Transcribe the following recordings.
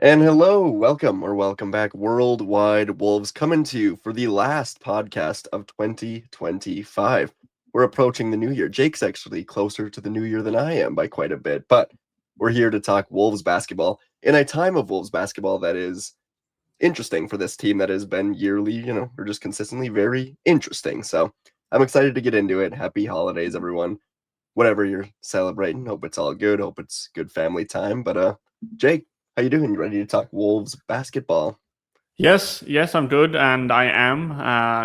And hello, welcome back, Worldwide Wolves, coming to you for the last podcast of 2025. We're approaching the new year. Jake's actually closer to the new year than I am by quite a bit, but we're here to talk Wolves basketball in a time of Wolves basketball that is interesting for this team that has been yearly, or just consistently very interesting. So I'm excited to get into it. Happy holidays, everyone. Whatever you're celebrating, hope it's all good. Hope it's good family time. But Jake, how you doing? You ready to talk Wolves basketball? Yes, I'm good, and I am.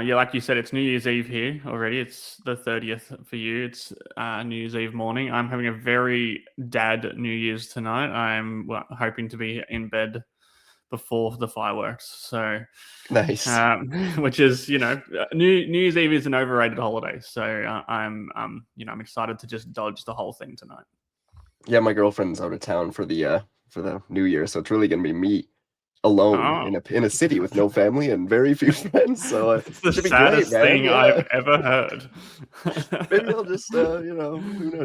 Yeah, like you said, it's New Year's Eve here already. It's the 30th for you. It's New Year's Eve morning. I'm having a very dad New Year's tonight. I'm hoping to be in bed before the fireworks. So, Nice. which is, New Year's Eve is an overrated holiday. So I'm excited to just dodge the whole thing tonight. Yeah, my girlfriend's out of town for the New Year, so it's really gonna be me alone Oh, in a city with no family and very few friends. So it it's the should be great, saddest man. thing I've Yeah. ever heard. Maybe I'll just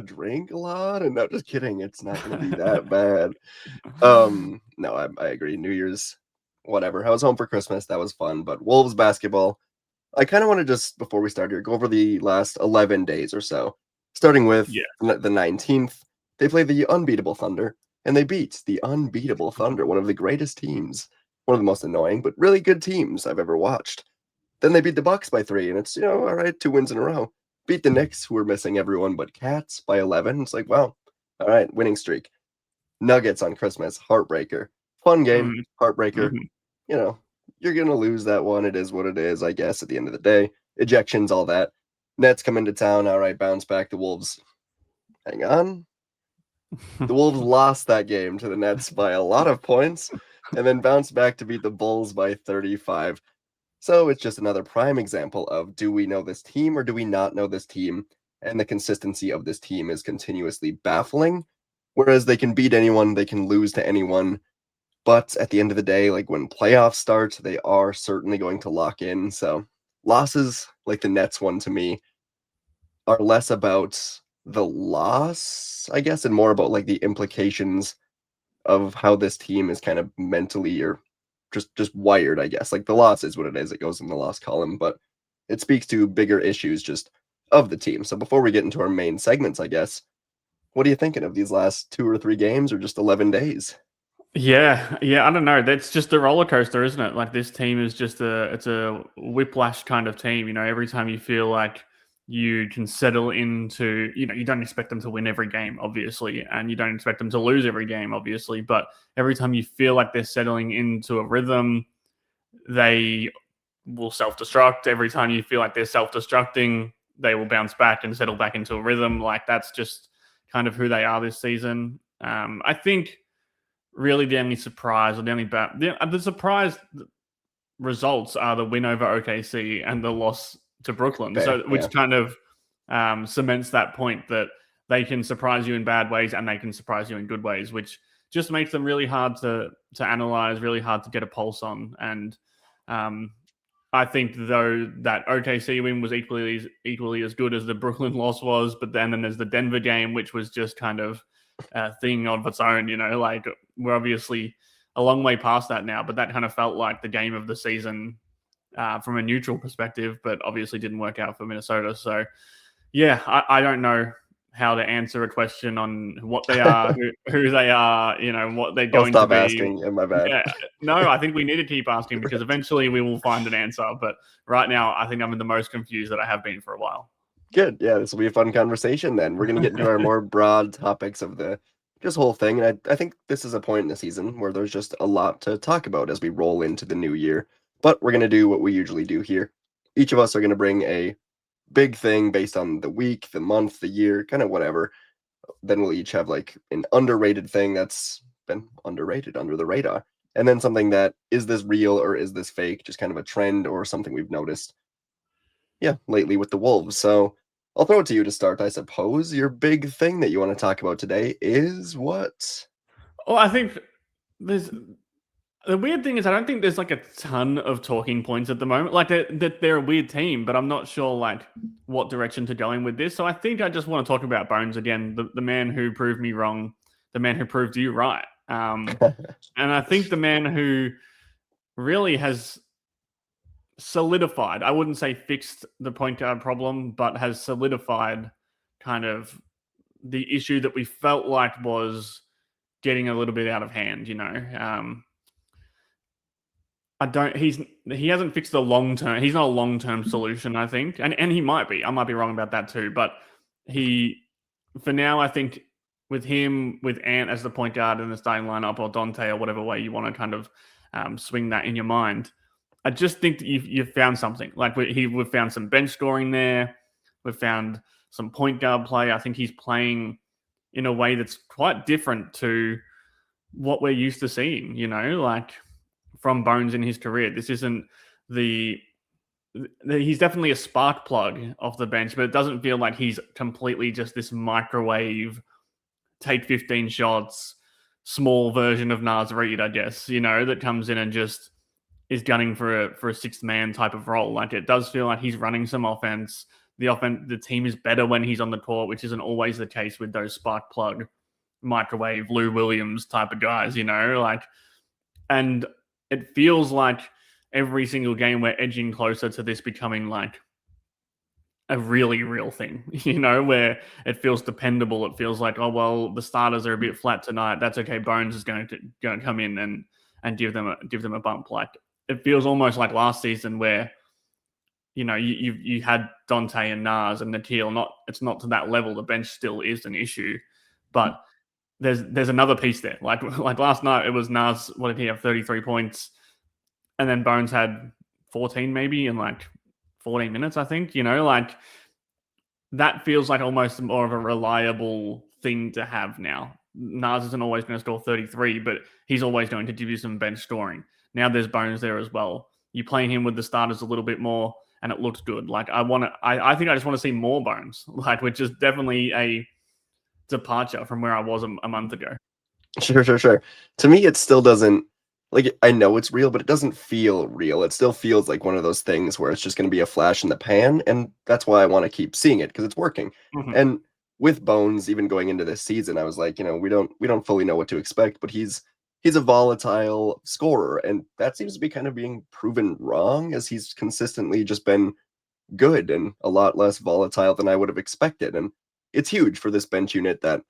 drink a lot and not just kidding. It's not gonna be that bad. No, I agree. New Year's, whatever. I was home for Christmas. That was fun. But Wolves basketball, I kind of want to just, before we start here, go over the last 11 days or so. Starting with Yeah. the 19th, they played the unbeatable Thunder, and they beat the unbeatable Thunder, one of the greatest teams, one of the most annoying, but really good teams I've ever watched. Then they beat the Bucks by 3, and it's, all right, 2 wins in a row. Beat the Knicks, who were missing everyone but Cats, by 11. It's like, wow, all right, winning streak. Nuggets on Christmas, heartbreaker. Fun game, Mhm, heartbreaker. mhm. You know, you're gonna lose that one. It is what it is, I guess, at the end of the day. Ejections, all that. Nets come into town. All right, bounce back. The Wolves. Hang on. The Wolves lost that game to the Nets by a lot of points and then bounced back to beat the Bulls by 35. So it's just another prime example of, do we know this team or do we not know this team? And the consistency of this team is continuously baffling. Whereas they can beat anyone, they can lose to anyone. But at the end of the day, like when playoffs start, they are certainly going to lock in. So losses like the Nets one to me are less about the loss, I guess, and more about like the implications of how this team is kind of mentally or just wired, I guess. Like the loss is what it is. It goes in the loss column, but it speaks to bigger issues just of the team. So before we get into our main segments, I guess, what are you thinking of these last 2 or 3 games or just 11 days? Yeah. I don't know. That's just a roller coaster, isn't it? Like this team is just it's a whiplash kind of team. Every time you feel like you can settle into, you don't expect them to win every game, obviously, and you don't expect them to lose every game, obviously. But every time you feel like they're settling into a rhythm, they will self destruct. Every time you feel like they're self destructing, they will bounce back and settle back into a rhythm. Like that's just kind of who they are this season. I think really the only surprise or the only the surprise results are the win over OKC and the loss to Brooklyn. Fair, So yeah. which kind of cements that point that they can surprise you in bad ways and they can surprise you in good ways, which just makes them really hard to analyze, really hard to get a pulse on. And um, I think though that OKC win was equally as good as the Brooklyn loss was, but then there's the Denver game, which was just kind of a thing of its own. Like we're obviously a long way past that now, but that kind of felt like the game of the season from a neutral perspective, but obviously didn't work out for Minnesota. So yeah, I don't know how to answer a question on what they are, who they are, what they're I'll going to stop be. asking. Yeah, my bad. Yeah, no, I think we need to keep asking because eventually we will find an answer. But right now, I think I'm the most confused that I have been for a while. Good. Yeah, this will be a fun conversation then. We're going to get into our more broad topics of the just whole thing. And I think this is a point in the season where there's just a lot to talk about as we roll into the new year. But we're going to do what we usually do here. Each of us are going to bring a big thing based on the week, the month, the year, kind of whatever. Then we'll each have like an underrated thing that's been underrated under the radar. And then something that, is this real or is this fake? Just kind of a trend or something we've noticed, yeah, lately with the Wolves. So I'll throw it to you to start, I suppose. Your big thing that you want to talk about today is what? Well, I think there's the weird thing is I don't think there's like a ton of talking points at the moment. Like they're a weird team, but I'm not sure like what direction to go in with this. So I think I just want to talk about Bones again, the man who proved me wrong, the man who proved you right. And I think the man who really has solidified, I wouldn't say fixed the point guard problem, but has solidified kind of the issue that we felt like was getting a little bit out of hand, I don't. He hasn't fixed the long term. He's not a long term solution, I think, and he might be. I might be wrong about that too. But he, for now, I think with him, with Ant as the point guard in the starting lineup, or Dante, or whatever way you want to kind of swing that in your mind, I just think that you've found something. Like we've found some bench scoring there. We've found some point guard play. I think he's playing in a way that's quite different to what we're used to seeing. Like from Bones in his career. This isn't he's definitely a spark plug off the bench, but it doesn't feel like he's completely just this microwave, take 15 shots, small version of Nas Reed, I guess, that comes in and just is gunning for a sixth man type of role. Like it does feel like he's running some offense. The team is better when he's on the court, which isn't always the case with those spark plug, microwave Lou Williams type of guys, and it feels like every single game we're edging closer to this becoming like a really real thing, where it feels dependable. It feels like, oh, well, the starters are a bit flat tonight. That's okay. Bones is going to come in and give them a bump. Like it feels almost like last season where, you had Dante and Nas and Nikhil. It's not to that level. The bench still is an issue, but there's another piece there. Like last night, it was Nas. What did he have? 33 points, and then Bones had 14 maybe in like 14 minutes. I think like that feels like almost more of a reliable thing to have now. Nas isn't always going to score 33, but he's always going to give you some bench scoring. Now there's Bones there as well. You playing him with the starters a little bit more, and it looks good. Like I think I just want to see more Bones. Like which is definitely a departure from where I was a month ago. Sure. To me, it still doesn't, like, I know it's real, but it doesn't feel real. It still feels like one of those things where it's just going to be a flash in the pan, and that's why I want to keep seeing it, because it's working. Mm-hmm. And with Bones, even going into this season, I was like, we don't fully know what to expect, but he's a volatile scorer, and that seems to be kind of being proven wrong, as he's consistently just been good and a lot less volatile than I would have expected. And it's huge for this bench unit that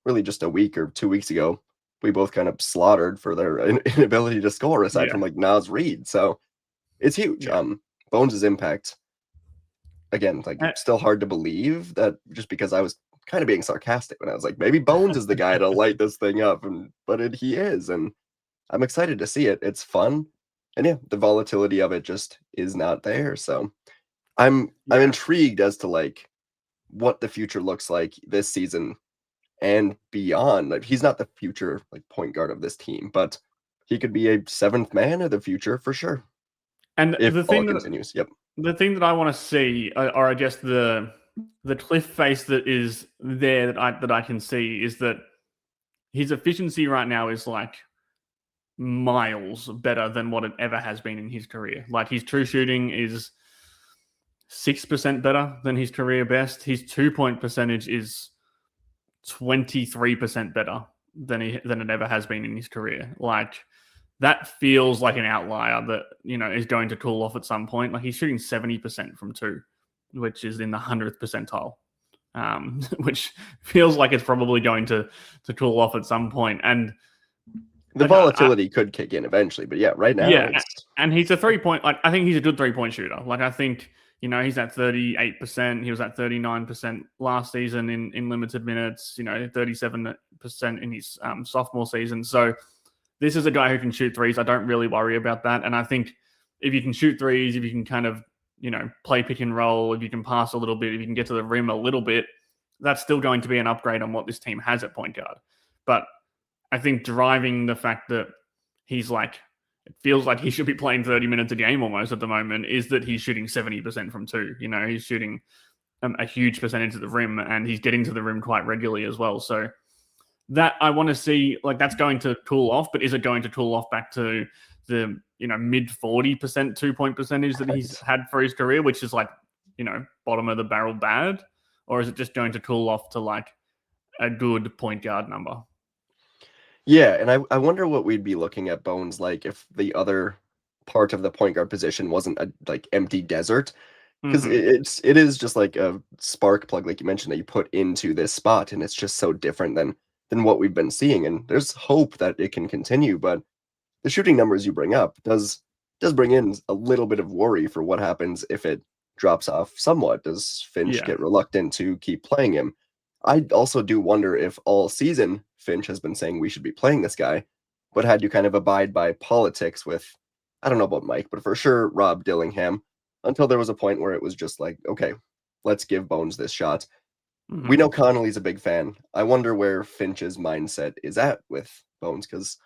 really just a week or 2 weeks ago, we both kind of slaughtered for their inability to score, aside from like Nas Reed. So it's huge. Yeah. Bones' impact, again, like still hard to believe that, just because I was kind of being sarcastic when I was like, maybe Bones is the guy to light this thing up, but he is, and I'm excited to see it. It's fun, and yeah, the volatility of it just is not there. So I'm intrigued as to like what the future looks like this season and beyond. Like he's not the future like point guard of this team, but he could be a seventh man of the future for sure. And if the thing all that continues. Yep. the thing that I want to see, or I guess the cliff face that is there that I can see, is that his efficiency right now is like miles better than what it ever has been in his career. Like his true shooting is 6% better than his career best. His 2-point percentage is 23% better than it ever has been in his career. Like that feels like an outlier that is going to cool off at some point. Like he's shooting 70% from two, which is in the 100th percentile, which feels like it's probably going to cool off at some point. And the volatility could kick in eventually, but yeah, right now, and he's a 3-point. Like I think he's a good 3-point shooter. Like I think he's at 38%. He was at 39% last season in limited minutes. 37% in his sophomore season. So this is a guy who can shoot threes. I don't really worry about that. And I think if you can shoot threes, if you can kind of play pick and roll, if you can pass a little bit, if you can get to the rim a little bit, that's still going to be an upgrade on what this team has at point guard. But I think driving the fact that he's like, it feels like he should be playing 30 minutes a game almost at the moment, is that he's shooting 70% from two. He's shooting a huge percentage at the rim, and he's getting to the rim quite regularly as well. So that I want to see, like, that's going to cool off, but is it going to cool off back to the mid 40% 2-point percentage that he's had for his career, which is like bottom of the barrel bad, or is it just going to cool off to like a good point guard number? Yeah, and I wonder what we'd be looking at Bones like if the other part of the point guard position wasn't a like empty desert. Because Hmm. it is just like a spark plug, like you mentioned, that you put into this spot, and it's just so different than what we've been seeing. And there's hope that it can continue, but the shooting numbers you bring up does bring in a little bit of worry for what happens if it drops off somewhat. Does Finch Yeah. get reluctant to keep playing him? I also do wonder if all season Finch has been saying we should be playing this guy, but had you kind of abide by politics with, I don't know about Mike, but for sure Rob Dillingham, until there was a point where it was just like, okay, let's give Bones this shot. We Hmm. know Connolly's a big fan. I wonder where Finch's mindset is at with Bones because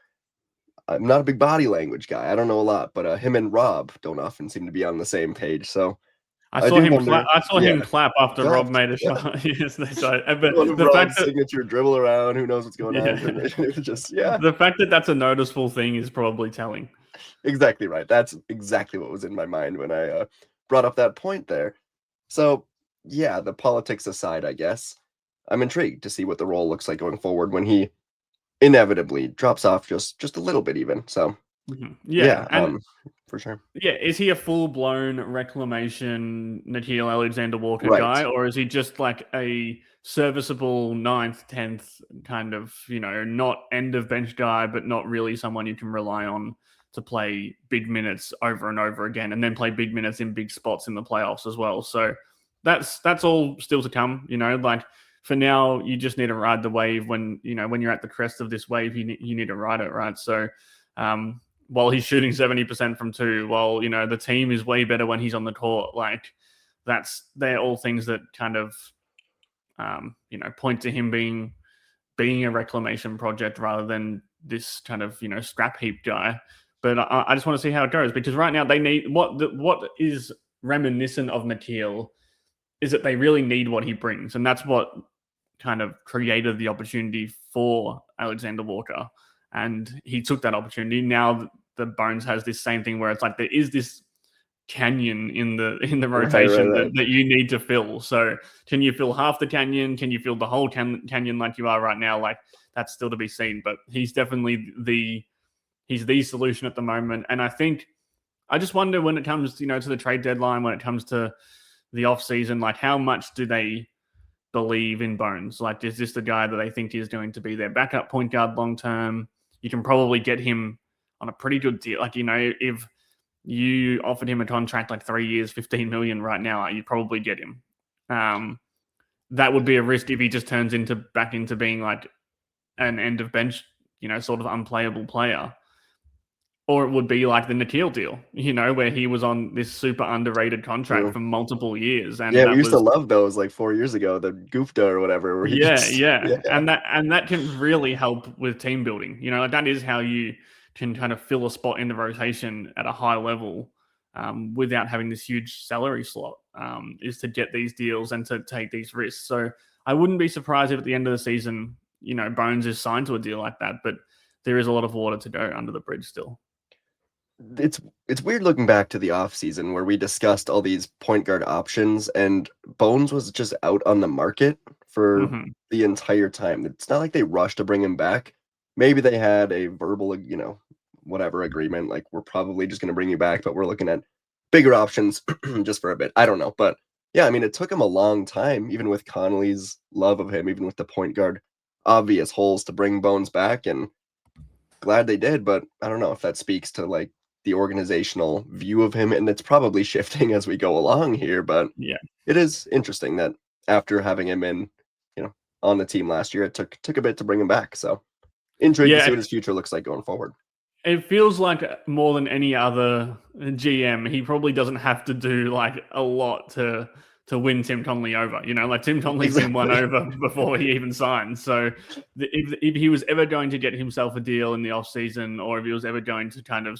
I'm not a big body language guy. I don't know a lot, but him and Rob don't often seem to be on the same page. So I I saw do him clap. wonder. I saw Yeah, him clap after Rob clapped. made a Yeah, shot. Yes, that's right. one But of the fact Rob's that signature dribble around. Who knows what's going on? yeah, Coordination. It was just yeah, the fact that that's a noticeable thing is probably telling. exactly right. That's exactly what was in my mind when I brought up that point there. So yeah, the politics aside, I guess I'm intrigued to see what the role looks like going forward when he inevitably drops off just a little bit, even. So Mhm. yeah, Yeah, and for sure. yeah, is he a full blown reclamation Nikhil Alexander Walker Right. guy, or is he just like a serviceable ninth, 10th kind of, not end of bench guy, but not really someone you can rely on to play big minutes over and over again, and then play big minutes in big spots in the playoffs as well. So that's all still to come. Like for now, you just need to ride the wave when you're at the crest of this wave, you need to ride it, right? So. While he's shooting 70% from two, while the team is way better when he's on the court. Like they're all things that kind of point to him being a reclamation project rather than this kind of scrap heap guy. But I just want to see how it goes because right now they need what is reminiscent of Nikhil is that they really need what he brings, and that's what kind of created the opportunity for Alexander Walker, and he took that opportunity. Now the Bones has this same thing where it's like there is this canyon in the Right, right, rotation that, right. that you need to fill. So can you fill half the canyon? Can you fill the whole canyon like you are right now? Like that's still to be seen. But he's definitely he's the solution at the moment. And I just wonder when it comes to the trade deadline, when it comes to the off season, like how much do they believe in Bones? Like, is this the guy that they think is going to be their backup point guard long term? You can probably get him on a pretty good deal. Like, if you offered him a contract like 3 years, 15 million right now, you'd probably get him. Um, that would be a risk if he just turns back into being like an end of bench, sort of unplayable player. Or it would be like the Nikhil deal, where he was on this super underrated contract True. for multiple years, and Yeah, we that used to was love those like 4 years ago, the Goofda or whatever, where he yeah, just yeah, yeah. and that can really help with team building. Like that is how you can kind of fill a spot in the rotation at a high level without having this huge salary slot. Is to get these deals and to take these risks. So I wouldn't be surprised if at the end of the season, Bones is signed to a deal like that. But there is a lot of water to go under the bridge still. It's it's weird looking back to the off season where we discussed all these point guard options and Bones was just out on the market for Hmm. the entire time. It's not like they rushed to bring him back. Maybe they had a verbal, whatever agreement, like we're probably just going to bring you back, but we're looking at bigger options just for a bit. I don't know, but yeah, I mean, it took him a long time, even with Connolly's love of him, even with the point guard obvious holes to bring Bones back, and glad they did, but I don't know if that speaks to like the organizational view of him, and it's probably shifting as we go along here, but Yeah, it is interesting that after having him on the team last year, it took a bit to bring him back. So intrigued to see yeah. what his future looks like going forward. It feels like more than any other GM, he probably doesn't have to do like a lot to win Tim Conley over. Like Tim Conley's been won Exactly. over before he even signed. So if he was ever going to get himself a deal in the off season, or if he was ever going to kind of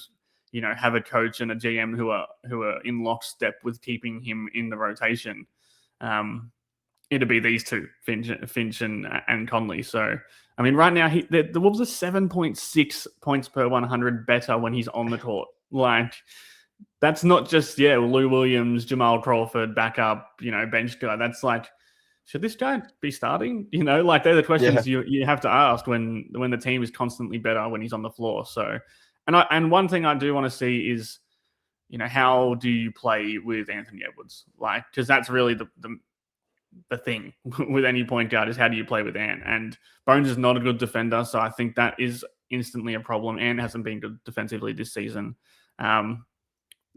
have a coach and a GM who are in lockstep with keeping him in the rotation, um, it'd be these two, Finch and Conley. So, I mean, right now the Wolves are 7.6 points per 100 better when he's on the court. Like that's not just Lou Williams, Jamal Crawford, backup, bench guy. That's like should this guy be starting? You know, like they're the Yeah. questions you have to ask when the team is constantly better when he's on the floor. So, and one thing I do want to see is, you know, how do you play with Anthony Edwards? Like, because that's really the thing with any point guard is how do you play with Ant? And Bones is not a good defender, so I think that is instantly a problem. Ant hasn't been good defensively this season.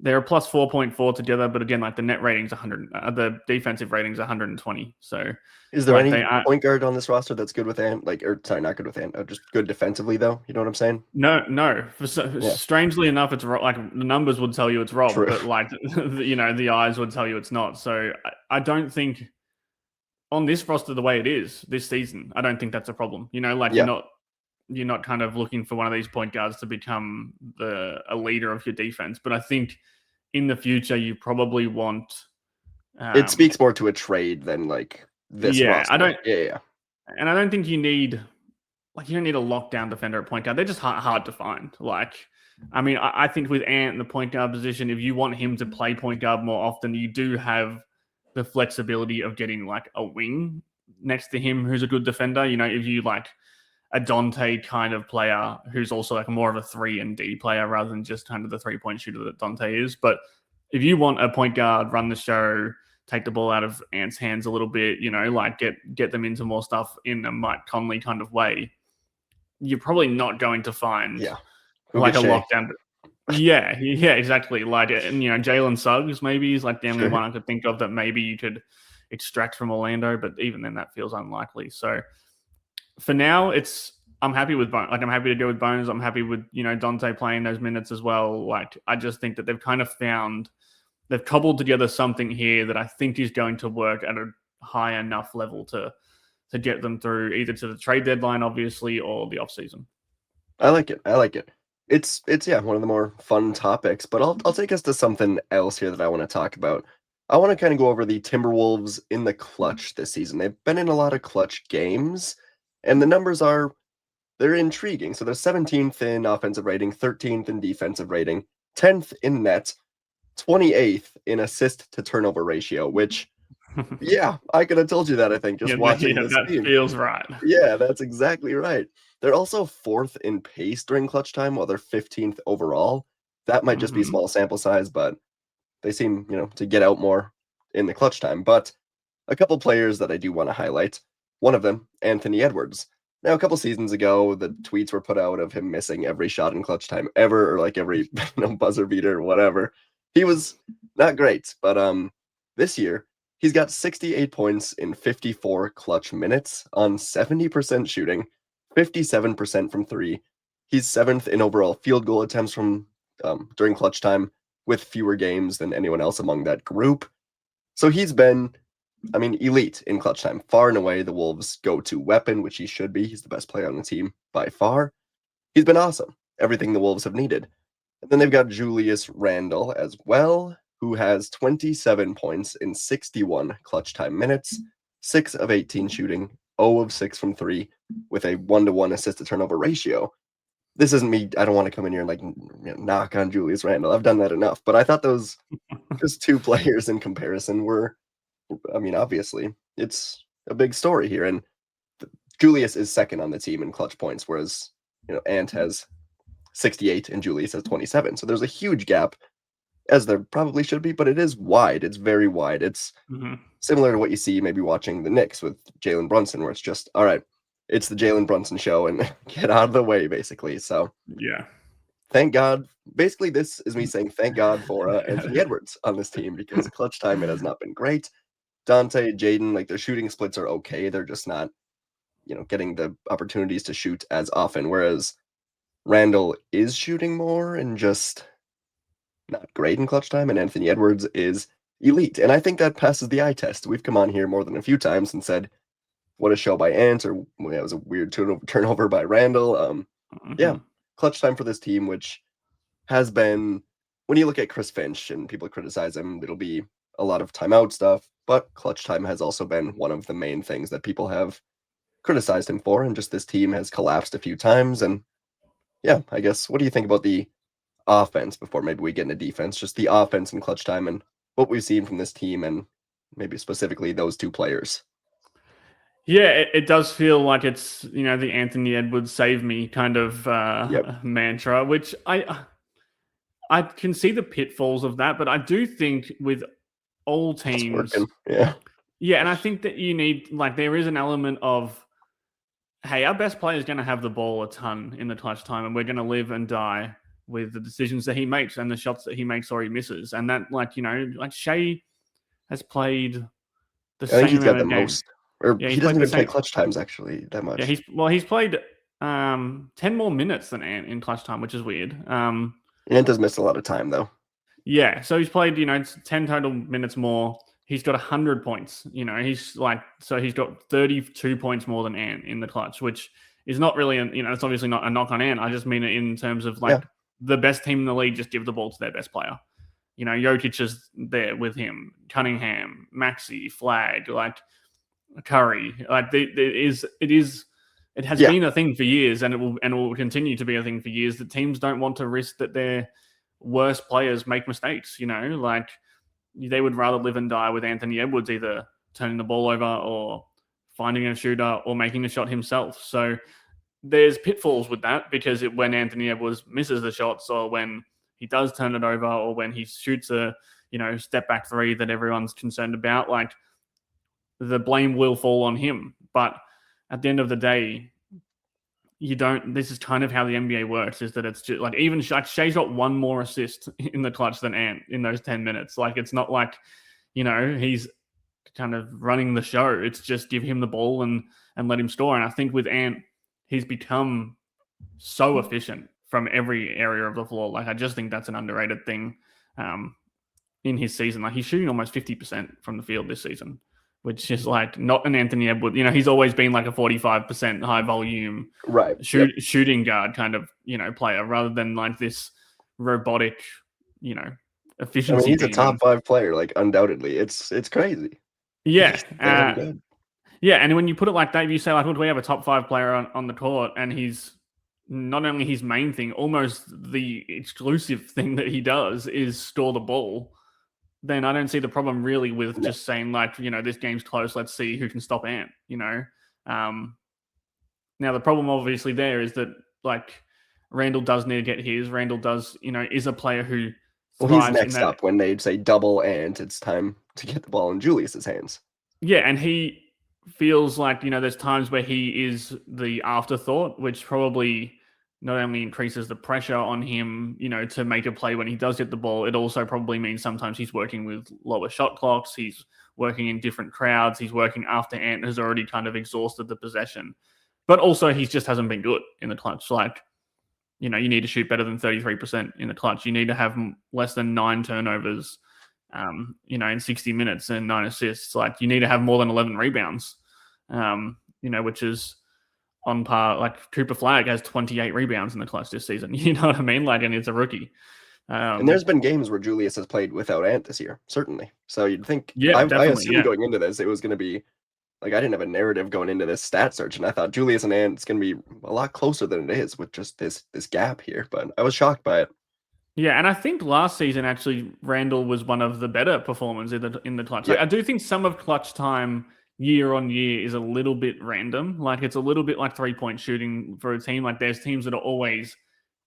They're a plus 4.4 together, but again, like the net rating's 100, the defensive rating's 120. So, Is there like any they are point guard on this roster that's good with Ant? Like, or sorry, not good with Ant, just good defensively though. You know what I'm saying? no. Yeah. Strangely enough, it's like the numbers would tell you it's Rob, True. but like you know the eyes would tell you it's not. So I don't think on this roster the way it is this season, I don't think that's a problem. You know, like Yeah. you're not kind of looking for one of these point guards to become a leader of your defense. But I think in the future you probably want. It speaks more to a trade than like this Yeah, roster. Yeah. and I don't think you need you don't need a lockdown defender at point guard. They're just hard to find. Like, I mean, I think with Ant in the point guard position, if you want him to play point guard more often, you do have the flexibility of getting like a wing next to him who's a good defender. You know, if you like a Dante kind of player who's also like more of a 3-and-D player rather than just kind of the 3-point shooter that Dante is. But if you want a point guard, run the show, take the ball out of Ant's hands a little bit, you know, like get them into more stuff in a Mike Conley kind of way, you're probably not going to find like a lockdown. Yeah, exactly. Like, and you know, Jalen Suggs maybe is like the only one I could think of that maybe you could extract from Orlando, but even then that feels unlikely. So for now, I'm happy with Bones. Like, I'm happy to go with Bones. I'm happy with, you know, Dante playing those minutes as well. Like, I just think that they've cobbled together something here that I think is going to work at a high enough level to get them through either to the trade deadline, obviously, or the offseason. I like it. It's one of the more fun topics, but I'll take us to something else here that I want to talk about. I want to kind of go over the Timberwolves in the clutch this season. They've been in a lot of clutch games, and the numbers they're intriguing. So they're 17th in offensive rating, 13th in defensive rating, 10th in net, 28th in assist to turnover ratio, which yeah, I could have told you that, I think, just watching this that team. feels right. Yeah, that's exactly right. They're also 4th in pace during clutch time, while they're 15th overall. That might just be small sample size, but they seem, you know, to get out more in the clutch time. But a couple players that I do want to highlight. One of them, Anthony Edwards. Now, a couple seasons ago, the tweets were put out of him missing every shot in clutch time ever, or like every buzzer beater or whatever. He was not great, but this year he's got 68 points in 54 clutch minutes on 70% shooting, 57% from three. He's 7th in overall field goal attempts from during clutch time, with fewer games than anyone else among that group. So he's been, I mean, elite in clutch time. Far and away the Wolves' go-to weapon, which he should be. He's the best player on the team by far. He's been awesome. Everything the Wolves have needed. And then they've got Julius Randle as well, who has 27 points in 61 clutch time minutes, 6 of 18 shooting, 0 of 6 from 3, with a 1-to-1 assist to turnover ratio. This isn't me. I don't want to come in here and like knock on Julius Randle. I've done that enough. But I thought those just two players in comparison were, I mean, obviously it's a big story here. And Julius is second on the team in clutch points, whereas, you know, Ant has 68 and Julius has 27. So there's a huge gap, as there probably should be, but it is wide. It's very wide. It's similar to what you see maybe watching the Knicks with Jalen Brunson, where it's just, all right, it's the Jalen Brunson show and get out of the way, basically. So yeah, thank God. Basically, this is me saying thank God for Anthony Edwards on this team, because clutch time, it has not been great. Dante, Jaden, like their shooting splits are okay. They're just not, you know, getting the opportunities to shoot as often. Whereas Randall is shooting more and just not great in clutch time, and Anthony Edwards is elite. And I think that passes the eye test. We've come on here more than a few times and said, what a show by Ant, or well, it was a weird turnover by Randall. Yeah, clutch time for this team, which has been, when you look at Chris Finch and people criticize him, it'll be a lot of timeout stuff, but clutch time has also been one of the main things that people have criticized him for, and just this team has collapsed a few times. And yeah, I guess, what do you think about the offense before maybe we get into defense, just the offense and clutch time and what we've seen from this team and maybe specifically those two players? Yeah, it does feel like it's, the Anthony Edwards save me kind of Yep, mantra, which I can see the pitfalls of that, but I do think with all it's teams, working. Yeah, yeah, and I think that you need, like, there is an element of, hey, our best player is going to have the ball a ton in the clutch time, and we're going to live and die with the decisions that he makes and the shots that he makes or he misses. And that, like, like Shea has played the I think same he's got amount the of game. most, or Yeah, he's he doesn't played the even play same. clutch times actually that Yeah, much. he's played 10 more minutes than Ant in clutch time, which is weird. Ant does miss a lot of time though. Yeah, so he's played, 10 total minutes more. He's got 100 points. He's got 32 points more than Ant in the clutch, which is not really, it's obviously not a knock on Ant. I just mean it in terms of, Yeah, like, the best team in the league just give the ball to their best player. Jokic is there with him, Cunningham, Maxi, Flag, like Curry. Like, it has yeah. been a thing for years, and it will continue to be a thing for years, that teams don't want to risk that their worst players make mistakes. Like, they would rather live and die with Anthony Edwards either turning the ball over or finding a shooter or making a shot himself. So there's pitfalls with that, because when Anthony Edwards misses the shots, or when he does turn it over, or when he shoots a step back three that everyone's concerned about, like, the blame will fall on him. But at the end of the day, you don't. This is kind of how the NBA works: is that it's just like, even like Shea's got one more assist in the clutch than Ant in those 10 minutes. Like, it's not like he's kind of running the show. It's just give him the ball and let him score. And I think with Ant, he's become so efficient from every area of the floor. Like, I just think that's an underrated thing in his season. Like, he's shooting almost 50% from the field this season, which is like not an Anthony Edwards. He's always been like a 45% high volume Right. Yep. shooting guard kind of, player, rather than like this robotic, I mean, efficiency he's a top demon. 5 player, like undoubtedly. It's crazy. He's Yeah. just damn good. Yeah. And when you put it like that, you say, like, well, we have a top 5 player on the court, and he's not only his main thing, almost the exclusive thing that he does is store the ball. Then I don't see the problem really with No. just saying, like, this game's close, let's see who can stop Ant. Um, Now the problem obviously there is that, like, Randall does need to get his. Randall does, is a player who Well, he's thrives in next that. up when they say double and it's time to get the ball in Julius's hands. Yeah, and he feels like, there's times where he is the afterthought, which probably not only increases the pressure on him, to make a play when he does get the ball, it also probably means sometimes he's working with lower shot clocks, he's working in different crowds, he's working after Ant has already kind of exhausted the possession. But also, he just hasn't been good in the clutch. Like, you need to shoot better than 33% in the clutch. You need to have less than 9 turnovers, in 60 minutes and 9 assists. Like, you need to have more than 11 rebounds, which is on par. Like, Cooper Flag has 28 rebounds in the clutch this season. You know what I mean? Like, and it's a rookie. And there's been games where Julius has played without Ant this year, certainly. So you'd think, Yeah, I definitely. assumed Yeah. going into this, it was going to be like, I didn't have a narrative going into this stat search, and I thought Julius and Ant's going to be a lot closer than it is with just this gap here. But I was shocked by it. Yeah, and I think last season actually Randall was one of the better performers in the clutch. Like, Yep. I do think some of clutch time year on year is a little bit random. Like, it's a little bit like 3-point shooting for a team. Like, there's teams that are always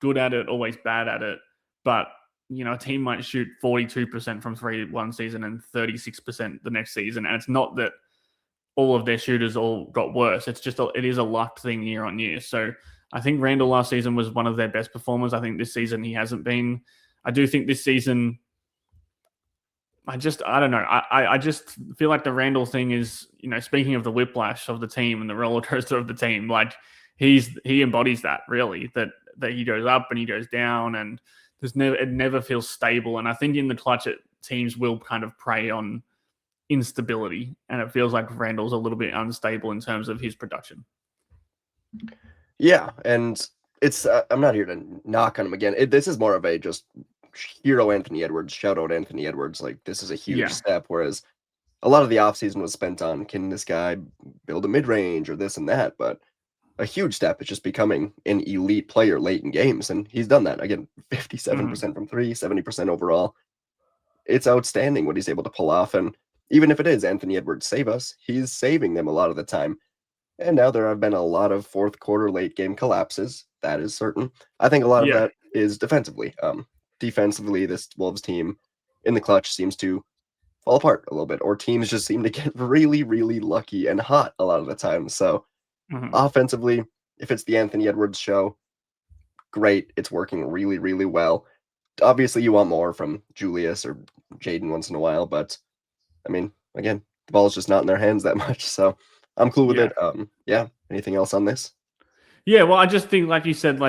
good at it, always bad at it. But, a team might shoot 42% from three one season and 36% the next season. And it's not that all of their shooters all got worse. It's just it is a luck thing year on year. So I think Randall last season was one of their best performers. I think this season he hasn't been. I do think this season, I don't know. I just feel like the Randall thing is, speaking of the whiplash of the team and the roller coaster of the team, like, he embodies that, really, that he goes up and he goes down, and it never feels stable. And I think in the clutch, teams will kind of prey on instability, and it feels like Randall's a little bit unstable in terms of his production. Yeah, and it's I'm not here to knock on him again. This is more of a just hero Anthony Edwards, shout out Anthony Edwards. Like, this is a huge Yeah. step, whereas a lot of the offseason was spent on, can this guy build a mid-range or this and that, but a huge step is just becoming an elite player late in games, and he's done that. Again, 57% from three, 70% overall. It's outstanding what he's able to pull off, and even if it is Anthony Edwards save us, he's saving them a lot of the time. And now there have been a lot of fourth quarter late game collapses. That is certain. I think a lot of Yeah. that is defensively. Defensively, this Wolves team in the clutch seems to fall apart a little bit, or teams just seem to get really, really lucky and hot a lot of the time. So Mhm. offensively, if it's the Anthony Edwards show, great. It's working really, really well. Obviously, you want more from Julius or Jaden once in a while, but I mean, again, the ball's just not in their hands that much. So I'm cool with Yeah. it. Yeah. Anything else on this? Yeah. Well, I just think, like you said,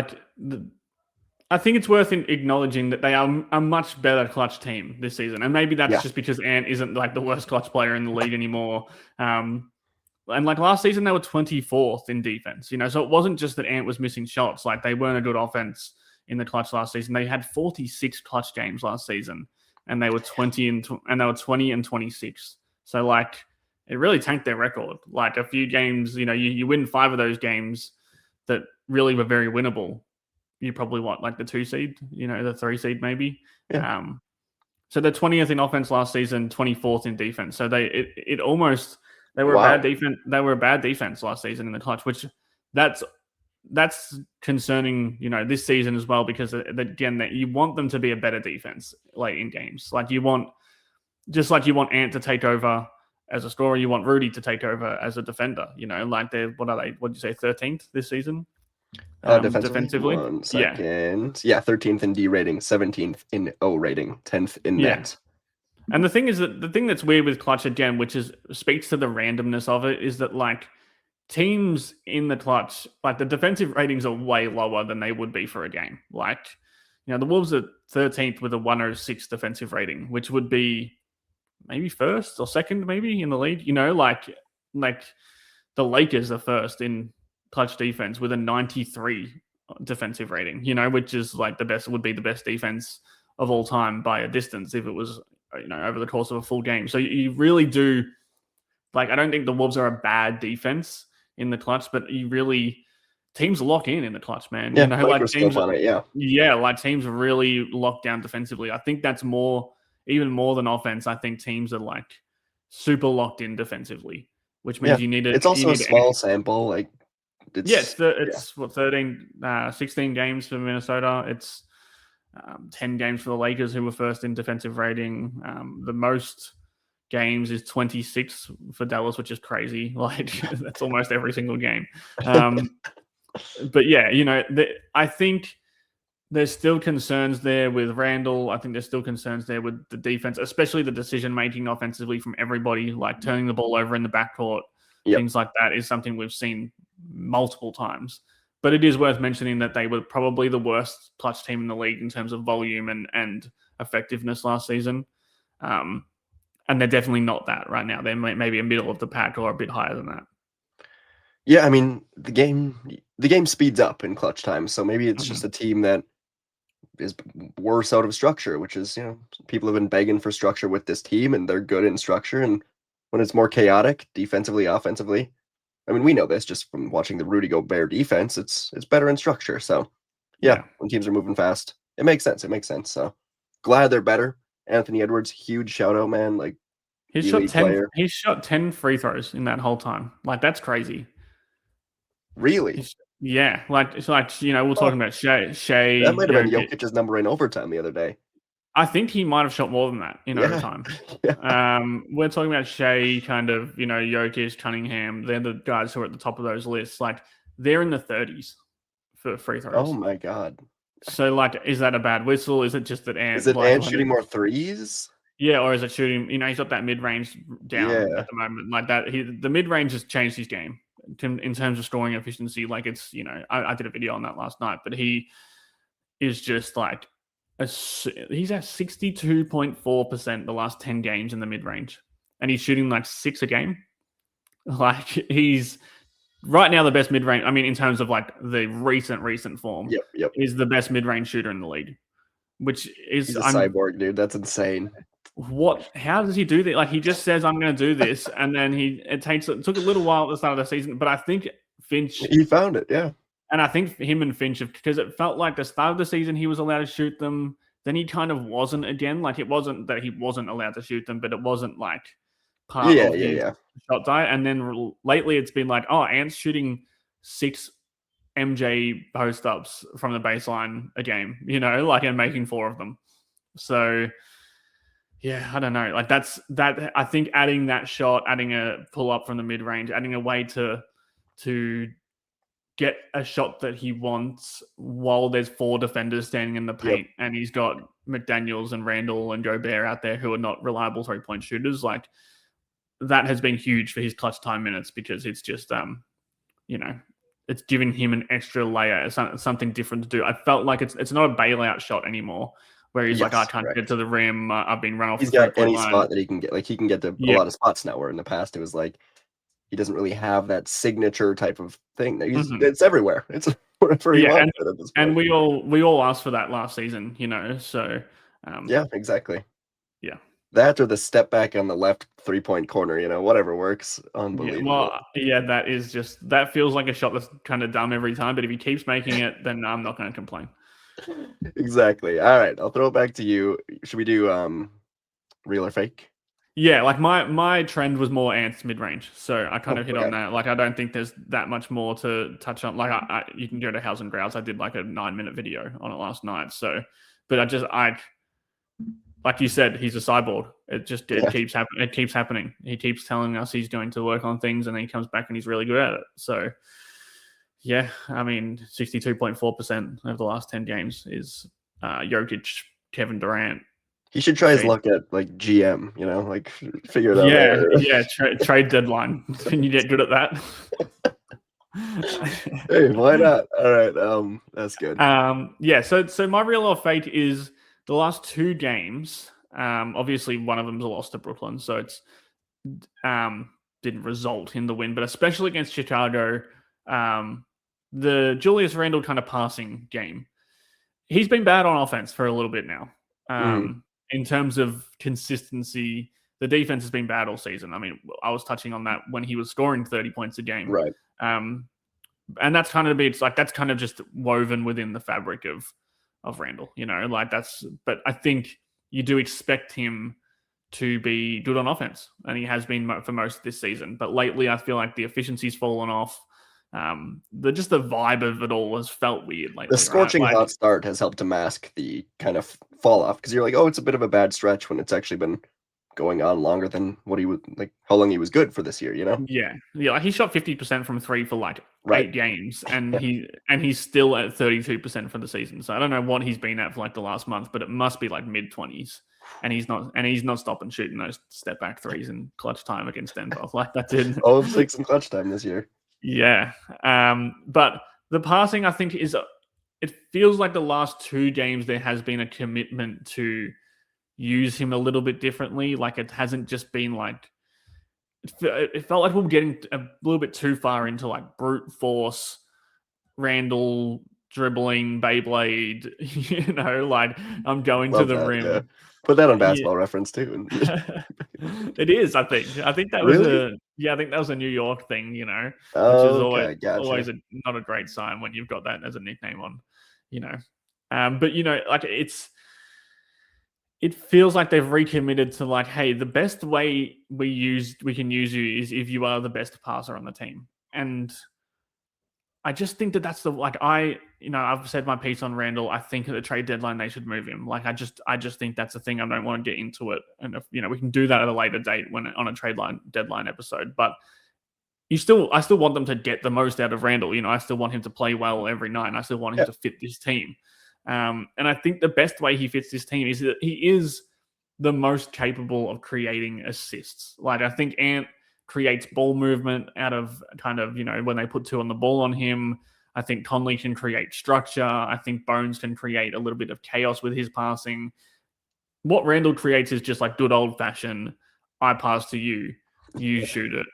I think it's worth acknowledging that they are a much better clutch team this season, and maybe that's Yeah. just because Ant isn't like the worst clutch player in the league anymore. And like last season, they were 24th in defense. So it wasn't just that Ant was missing shots; like they weren't a good offense in the clutch last season. They had 46 clutch games last season, and they were 20 and 26. So like it really tanked their record. Like a few games, you win 5 of those games that really were very winnable. You probably want like the 2 seed, the 3 seed maybe. Yeah. So they're 20th in offense last season, 24th in defense. So it almost they were a bad Wow. defense. They were a bad defense last season in the clutch, which that's concerning, this season as well, because again, that you want them to be a better defense late in games. Like you want Ant to take over as a scorer, you want Rudy to take over as a defender. Like they're what are they? What did you say? 13th this season, Defensively, defensively. one Yeah, second. Yeah, 13th in D rating, 17th in O rating, 10th in yeah. net. And the thing is that the thing that's weird with clutch again, which speaks to the randomness of it, is that like teams in the clutch, like the defensive ratings are way lower than they would be for a game. Like, the Wolves are 13th with a 106 defensive rating, which would be maybe first or second, maybe in the league. Like the Lakers are first in clutch defense with a 93 defensive rating. Which is like would be the best defense of all time by a distance if it was over the course of a full game. So you really do like. I don't think the Wolves are a bad defense in the clutch, but teams lock in the clutch, man. Yeah, Like microscope on it. Yeah. like teams really lock down defensively. I think that's even more than offense. I think teams are like super locked in defensively, which means Yeah. you need to It's also a small sample. Like, it's 13, 16 games for Minnesota. It's 10 games for the Lakers, who were first in defensive rating. The most games is 26 for Dallas, which is crazy. Like that's almost every single game. But yeah, I think there's still concerns there with Randall. I think there's still concerns there with the defense, especially the decision making offensively from everybody, like turning the ball over in the backcourt. Yep. Things like that is something we've seen multiple times. But it is worth mentioning that they were probably the worst clutch team in the league in terms of volume and effectiveness last season. And they're definitely not that right now. They're maybe a middle of the pack or a bit higher than that. Yeah, I mean, the game speeds up in clutch time, so maybe it's just a team that is worse out of structure, which is, people have been begging for structure with this team, and they're good in structure. And when it's more chaotic, defensively, offensively, I mean, we know this just from watching the Rudy Gobert defense. It's better in structure. So, yeah, when teams are moving fast, it makes sense. It makes sense. So, glad they're better. Anthony Edwards, huge shout out, man. Like, He's shot 10. Player. He's shot 10 free throws in that whole time. Like that's crazy. Really? Yeah, like it's like we're talking about Shea. That might have been Jokic's number in overtime the other day. I think he might have shot more than that in overtime. Yeah. We're talking about Shea, kind of, Jokic, Cunningham. They're the guys who are at the top of those lists. Like they're in the 30s for free throws. Oh my god! So like, is that a bad whistle? Is it just that Ant? Is it Ant shooting more threes? Yeah, or is it shooting? He's got that mid range down at the moment. Like that, the mid range has changed his game in terms of scoring efficiency. Like it's, I did a video on that last night, but he is just like he's at 62.4% the last 10 games in the mid range, and he's shooting like 6 a game. Like he's right now the best mid range. I mean, in terms of like the recent form, yep, is the best mid range shooter in the league. Which is he's a cyborg, dude. That's insane. How does he do that? Like he just says, I'm going to do this. And then it took a little while at the start of the season, but I think he found it. Yeah. And I think him and Finch, because it felt like the start of the season, he was allowed to shoot them. Then he kind of wasn't again. Like it wasn't that he wasn't allowed to shoot them, but it wasn't like part Yeah, of yeah, his yeah. shot diet. And then lately it's been like, oh, Ant's shooting 6 MJ post ups from the baseline a game, like, and making 4 of them. So yeah, I don't know. Like that. I think adding that shot, adding a pull up from the mid range, adding a way to get a shot that he wants while there's 4 defenders standing in the Yep. paint, and he's got McDaniels and Randall and Gobert out there who are not reliable 3-point shooters. Like, that has been huge for his clutch time minutes, because it's just it's giving him an extra layer, something different to do. I felt like it's not a bailout shot anymore, where he's like, I Yes, can't get correct. to the rim. I've been run off He's the got 3-point any line. spot that he can get. Like, he can get to a Yeah. lot of spots now, where in the past it was like he doesn't really have that signature type of thing. It's everywhere. It's wherever he Yeah, wants it at this and point. we all asked for that last season, so Yeah, exactly. yeah. That or the step back on the left 3-point corner, whatever works. Yeah, Unbelievable. well, yeah, that feels like a shot that's kind of dumb every time, but if he keeps making it, then I'm not going to complain. Exactly. All right, I'll throw it back to you. Should we do real or fake? Yeah, like my trend was more Ant's mid range, so I kind Oh, of hit okay. on that. Like, I don't think there's that much more to touch on. Like, you can go to House and Grouse. I did like a 9-minute video on it last night. So, but I like you said, he's a cyborg. It Yeah. keeps happening. It keeps happening. He keeps telling us he's going to work on things, and then he comes back and he's really good at it. So, yeah, I mean, 62.4% over the last 10 games is Jokic, Kevin Durant. He should try his Shade. luck at like GM, like figure it out Yeah, there. yeah. Trade deadline. Can you get good at that? Hey, why not? All right, that's good. Yeah. So my real or fate is the last 2 games. Obviously one of them's a loss to Brooklyn, so it's didn't result in the win, but especially against Chicago, the Julius Randle kind of passing game. He's been bad on offense for a little bit now. Mhm. In terms of consistency, the defense has been bad all season. I mean, I was touching on that when he was scoring 30 points a game. Right. And that's kind of that's kind of just woven within the fabric of Randall, like but I think you do expect him to be good on offense, and he has been for most of this season. But lately, I feel like the efficiency's fallen off. The vibe of it all has felt weird lately. The scorching right? hot start has helped to mask the kind of fall off, because you're like, oh, it's a bit of a bad stretch, when it's actually been going on longer than what he would like, how long he was good for this year, Yeah. Like, he shot 50% from 3 for like Right. 8 games, and he's still at 32% for the season. So I don't know what he's been at for like the last month, but it must be like mid-20s. And he's not stopping shooting those step back threes in clutch time against Denver. Like, that's it. 0 of 6 in clutch time this year. Yeah. But the passing, I think, it feels like the last 2 games there has been a commitment to use him a little bit differently. Like, it hasn't just been like, it felt like we were getting a little bit too far into like brute force, Randall dribbling Beyblade, like, I'm going Love to the that, rim. yeah. Put that on Yeah. Basketball Reference too. It is, I think that was Really? I think that was a New York thing, which is Okay, gotcha. always not a great sign when you've got that as a nickname on, but like, it feels like they've recommitted to like, hey, the best way we can use you is if you are the best passer on the team. And I just think that's I've said my piece on Randall. I think at the trade deadline they should move him. Like, I just think that's the thing. I don't want to get into it, and if, we can do that at a later date when on a trade deadline episode. But I still want them to get the most out of Randall. I still want him to play well every night. And I still want him to fit this team. And I think the best way he fits this team is that he is the most capable of creating assists. Like, I think Ant creates ball movement out of kind of, when they put 2 on the ball on him. I think Conley can create structure. I think Bones can create a little bit of chaos with his passing. What Randall creates is just like good old fashioned, I pass to you, you shoot it,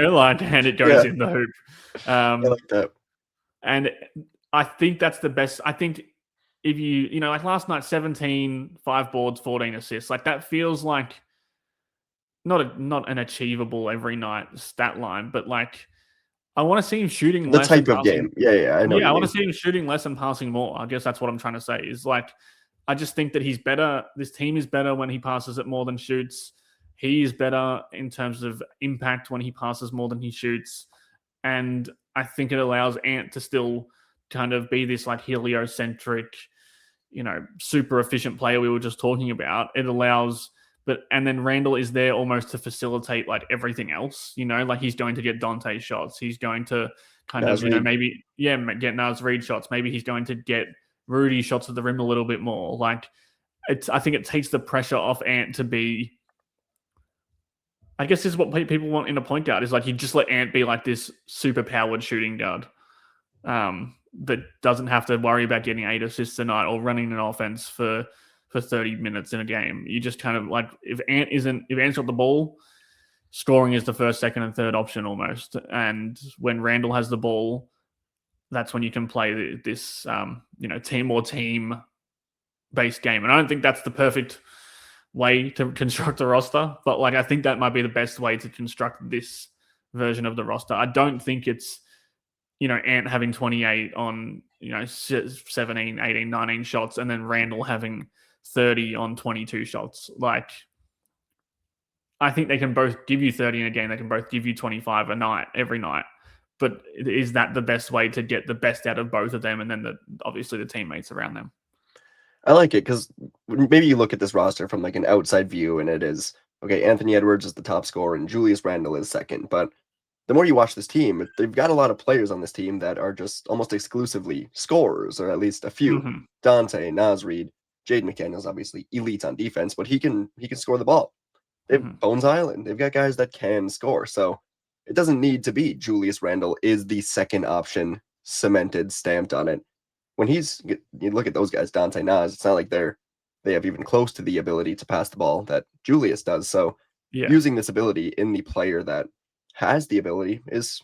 like, and it goes in the hoop. I like that. And I think that's the best. I think if you like last night, 17, 5 boards, 14 assists, like, that feels like not an achievable every night stat line, but like, I want to see him shooting The less type and of passing. game. Yeah, I know. Yeah, I want to see him shooting less and passing more. I guess that's what I'm trying to say. Is like, I just think that he's better. This team is better when he passes it more than shoots. He's better in terms of impact when he passes more than he shoots. And I think it allows Ant to still kind of be this like heliocentric, super efficient player we were just talking about. It allows, and then Randall is there almost to facilitate like everything else, like he's going to get Dante shots. He's going to kind of, Naz Reid. maybe, get Naz Reid shots. Maybe he's going to get Rudy shots at the rim a little bit more. Like, I think it takes the pressure off Ant to be, I guess this is what people want in a point guard, is like you just let Ant be like this super powered shooting guard that doesn't have to worry about getting 8 assists a night or running an offense for 30 minutes in a game. You just kind of like, if Ant's got the ball, scoring is the first, second, and third option almost. And when Randall has the ball, that's when you can play this team based game. And I don't think that's the perfect way to construct a roster, but like I think that might be the best way to construct this version of the roster. I don't think it's Ant having 28 on 17, 18, 19 shots, and then Randall having 30 on 22 shots. Like, I think they can both give you 30 in a game. They can both give you 25 a night every night. But is that the best way to get the best out of both of them, and then obviously the teammates around them? I like it because maybe you look at this roster from like an outside view, and it is okay. Anthony Edwards is the top scorer, and Julius Randle is second. But the more you watch this team, they've got a lot of players on this team that are just almost exclusively scorers, or at least a few. Mm-hmm. Dante, Naz Reid, Jaden McDaniels, obviously elite on defense, but he can score the ball. They've Bones Island. They've got guys that can score. So it doesn't need to be Julius Randle is the second option, cemented, stamped on it. When you look at those guys, Dante, Naz, it's not like they have even close to the ability to pass the ball that Julius does. So using this ability in the player that has the ability is,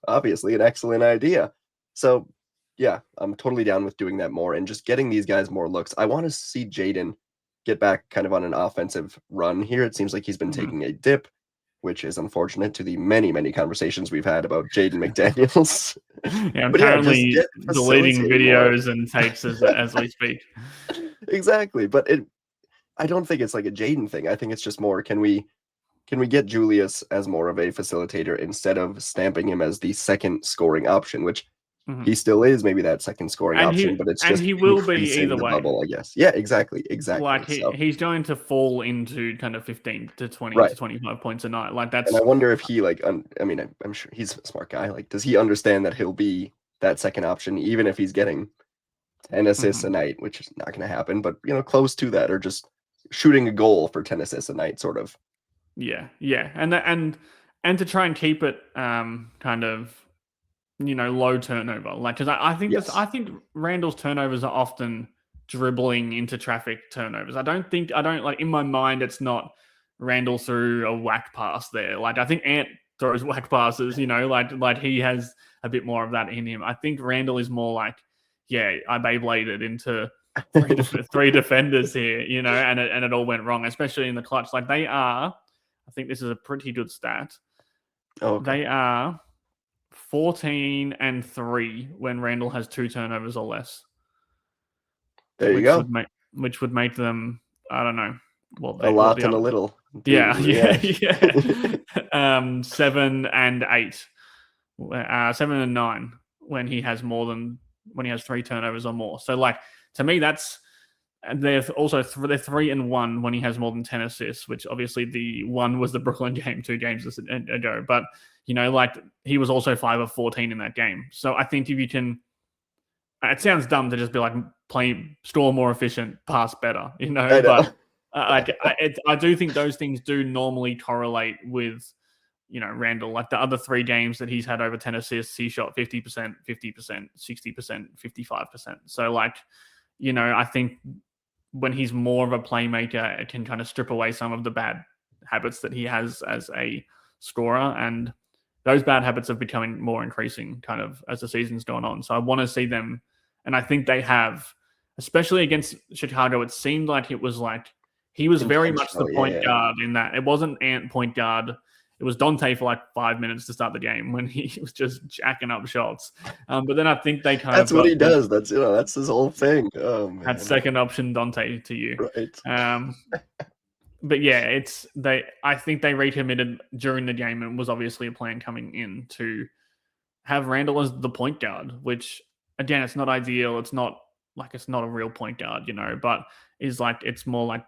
obviously an excellent idea. So yeah, I'm totally down with doing that more and just getting these guys more looks. I want to see Jaden get back kind of on an offensive run here. It seems like he's been taking a dip, which is unfortunate to the many, many conversations we've had about Jaden McDaniels. Yeah, I'm currently deleting videos and tapes as we speak. Exactly. But I don't think it's like a Jaden thing. I think it's just more, can we get Julius as more of a facilitator instead of stamping him as the second scoring option, which he still is maybe that second scoring option, but it's just he will be either way. Bubble, I guess. Yeah, exactly. Like he's going to fall into kind of 15 to 20 to 25 points a night. Like that's. And I wonder if he I'm sure he's a smart guy. Like, does he understand that he'll be that second option even if he's getting 10 assists a night, which is not going to happen, but close to that, or just shooting a goal for 10 assists a night, sort of. Yeah, and to try and keep it kind of low turnover, like, because I think Randall's turnovers are often dribbling into traffic turnovers. I don't like, in my mind it's not Randall threw a whack pass there. Like, I think Ant throws whack passes, like he has a bit more of that in him. I think Randall is more like, yeah, I Beybladed into three defenders here, and it all went wrong, especially in the clutch. Like, they are, I think this is a pretty good stat. Oh, okay. They are 14-3 when Randall has 2 turnovers or less. There you go. Which would make them, I don't know, a lot and a little. Yeah. 7-8, 7-9 when he has 3 turnovers or more. So, like, to me, they're 3-1 when he has more than 10 assists, which obviously the one was the Brooklyn game 2 games ago. But, like, he was also 5 of 14 in that game. So I think if you can, it sounds dumb to just be like, score more efficient, pass better, I know. But I do think those things do normally correlate with, Randall. Like, the other 3 games that he's had over 10 assists, he shot 50%, 50%, 60%, 55%. So, like, I think when he's more of a playmaker, it can kind of strip away some of the bad habits that he has as a scorer. And those bad habits are becoming more increasing kind of as the season's gone on. So I want to see them, and I think they have, especially against Chicago. It seemed like it was like he was very much the point guard in that. It wasn't Ant point guard. It was Dante for like 5 minutes to start the game when he was just jacking up shots. But then I think they that's what he does. That's that's his whole thing. Oh man, that second option Dante to you. Right. but yeah, it's they. I think they recommitted during the game, and it was obviously a plan coming in to have Randall as the point guard, which again, it's not ideal. It's not like it's not a real point guard, but is like it's more like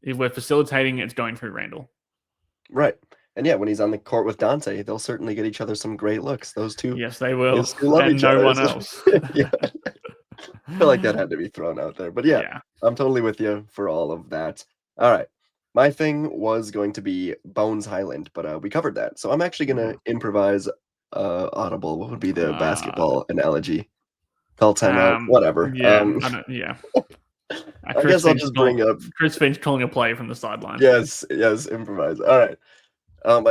if we're facilitating, it's going through Randall. Right. And yeah, when he's on the court with Dante, they'll certainly get each other some great looks. Yes, they will, Those two love and each no other. one else. Yeah, I feel like that had to be thrown out there. But yeah, Yeah. I'm totally with you for all of that. All right. My thing was going to be Bones Highland, but we covered that. So I'm actually gonna improvise audible. What would be the Uh, basketball analogy? Call timeout, whatever. yeah, I don't. Yeah, I guess I'll just bring up Chris Finch calling a play from the sideline. yes, yes, improvise. All right.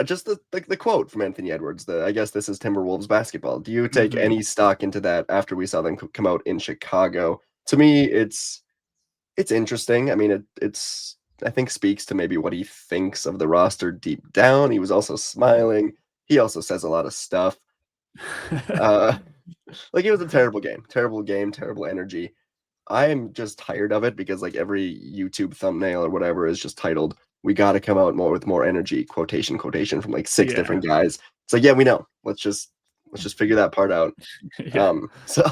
Just the quote from Anthony Edwards. I guess this is Timberwolves basketball. Do you take Mhm. any stock into that after we saw them come out in Chicago? To me, it's interesting. I mean, it's I think speaks to maybe what he thinks of the roster deep down. He was also smiling. He also says a lot of stuff. Uh, like it was a terrible game, terrible energy. I am just tired of it because like every YouTube thumbnail or whatever is just titled "We got to come out more with more energy." Quotation from like six Yeah, different guys. It's like yeah, we know. Let's just figure that part out. yeah. So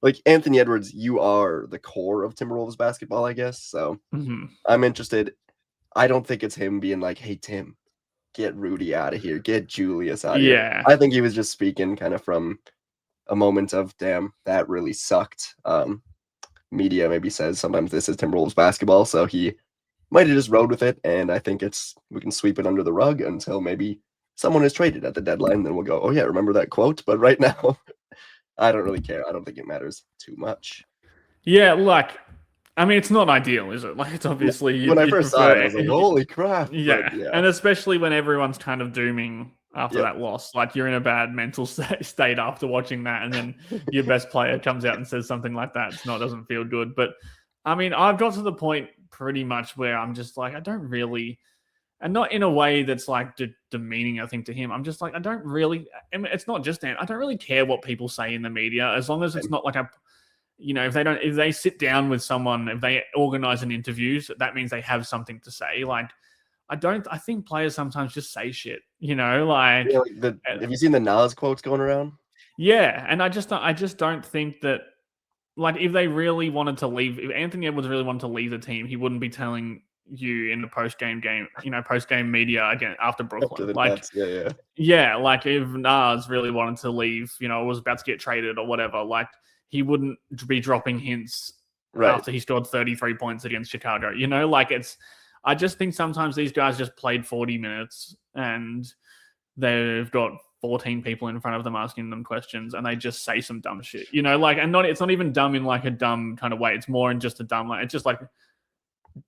like Anthony Edwards, you are the core of Timberwolves basketball, I guess. So Mhm. I'm interested. I don't think it's him being like, "Hey Tim, get Rudy out of here, get Julius out of here." Yeah, I think he was just speaking kind of from a moment of damn, that really sucked. Media maybe says sometimes this is Timberwolves basketball, so he might have just rode with it, and I think we can sweep it under the rug until maybe someone is traded at the deadline. Then we'll go, oh yeah, remember that quote? But right now, I don't really care. I don't think it matters too much. yeah. Like, I mean, it's not ideal, is it? Like, it's No, obviously when I you'd first saw it, I prefer. was like, holy crap! But Yeah, yeah, and especially when everyone's kind of dooming after yep, that loss, like you're in a bad mental state after watching that, and then your best player comes out and says something like that. Doesn't feel good. But I mean, I've got to the point pretty much where I'm just like, I don't really, and not in a way that's like demeaning. I think to him, I'm just like, I don't really. I mean, it's not just that. I don't really care what people say in the media as long as it's not like a if they sit down with someone, if they organize an interview, that means they have something to say. Like, I think players sometimes just say shit, yeah. Like uh, have you seen the Nas quotes going around? yeah. And I just don't think that, like, if they really wanted to leave, if Anthony Edwards really wanted to leave the team, he wouldn't be telling you in the post game media again after After Brooklyn. the Like, Nets, yeah, yeah, yeah, like if Nas really wanted to leave, was about to get traded or whatever, like he wouldn't be dropping hints right. after he scored 33 points against Chicago. Like I just think sometimes these guys just played 40 minutes and they've got 14 people in front of them asking them questions and they just say some dumb shit, like, and it's not even dumb in like a dumb kind of way. It's more in just a dumb, like, it's just like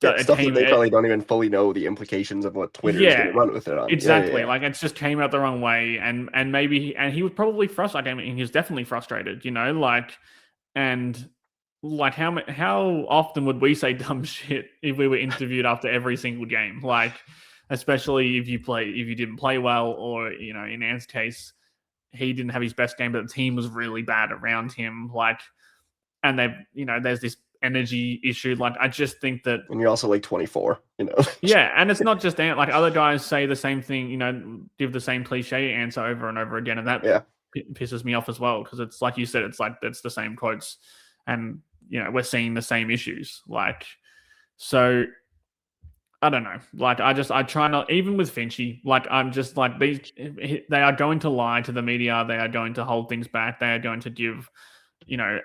Yeah, it stuff that came, they probably don't even fully know the implications of what Twitter is going yeah, to run with it on. Yeah, yeah, exactly. yeah. Like it just came out the wrong way, and maybe and he was probably frustrated. I mean, he was definitely frustrated. Like, and like how often would we say dumb shit if we were interviewed after every single game? Like, especially if you didn't play well, or in Ant's case, he didn't have his best game, but the team was really bad around him. Like, and there's this energy issue. Like, I just think that And you're also like 24, yeah, and it's not just Ant. Like other guys say the same thing, give the same cliche answer over and over again, and that Yeah. pisses me off as well because it's like you said, it's like that's the same quotes, and we're seeing the same issues. Like, so I don't know. Like I try not even with Finchy. Like I'm just like they are going to lie to the media. They are going to hold things back. They are going to give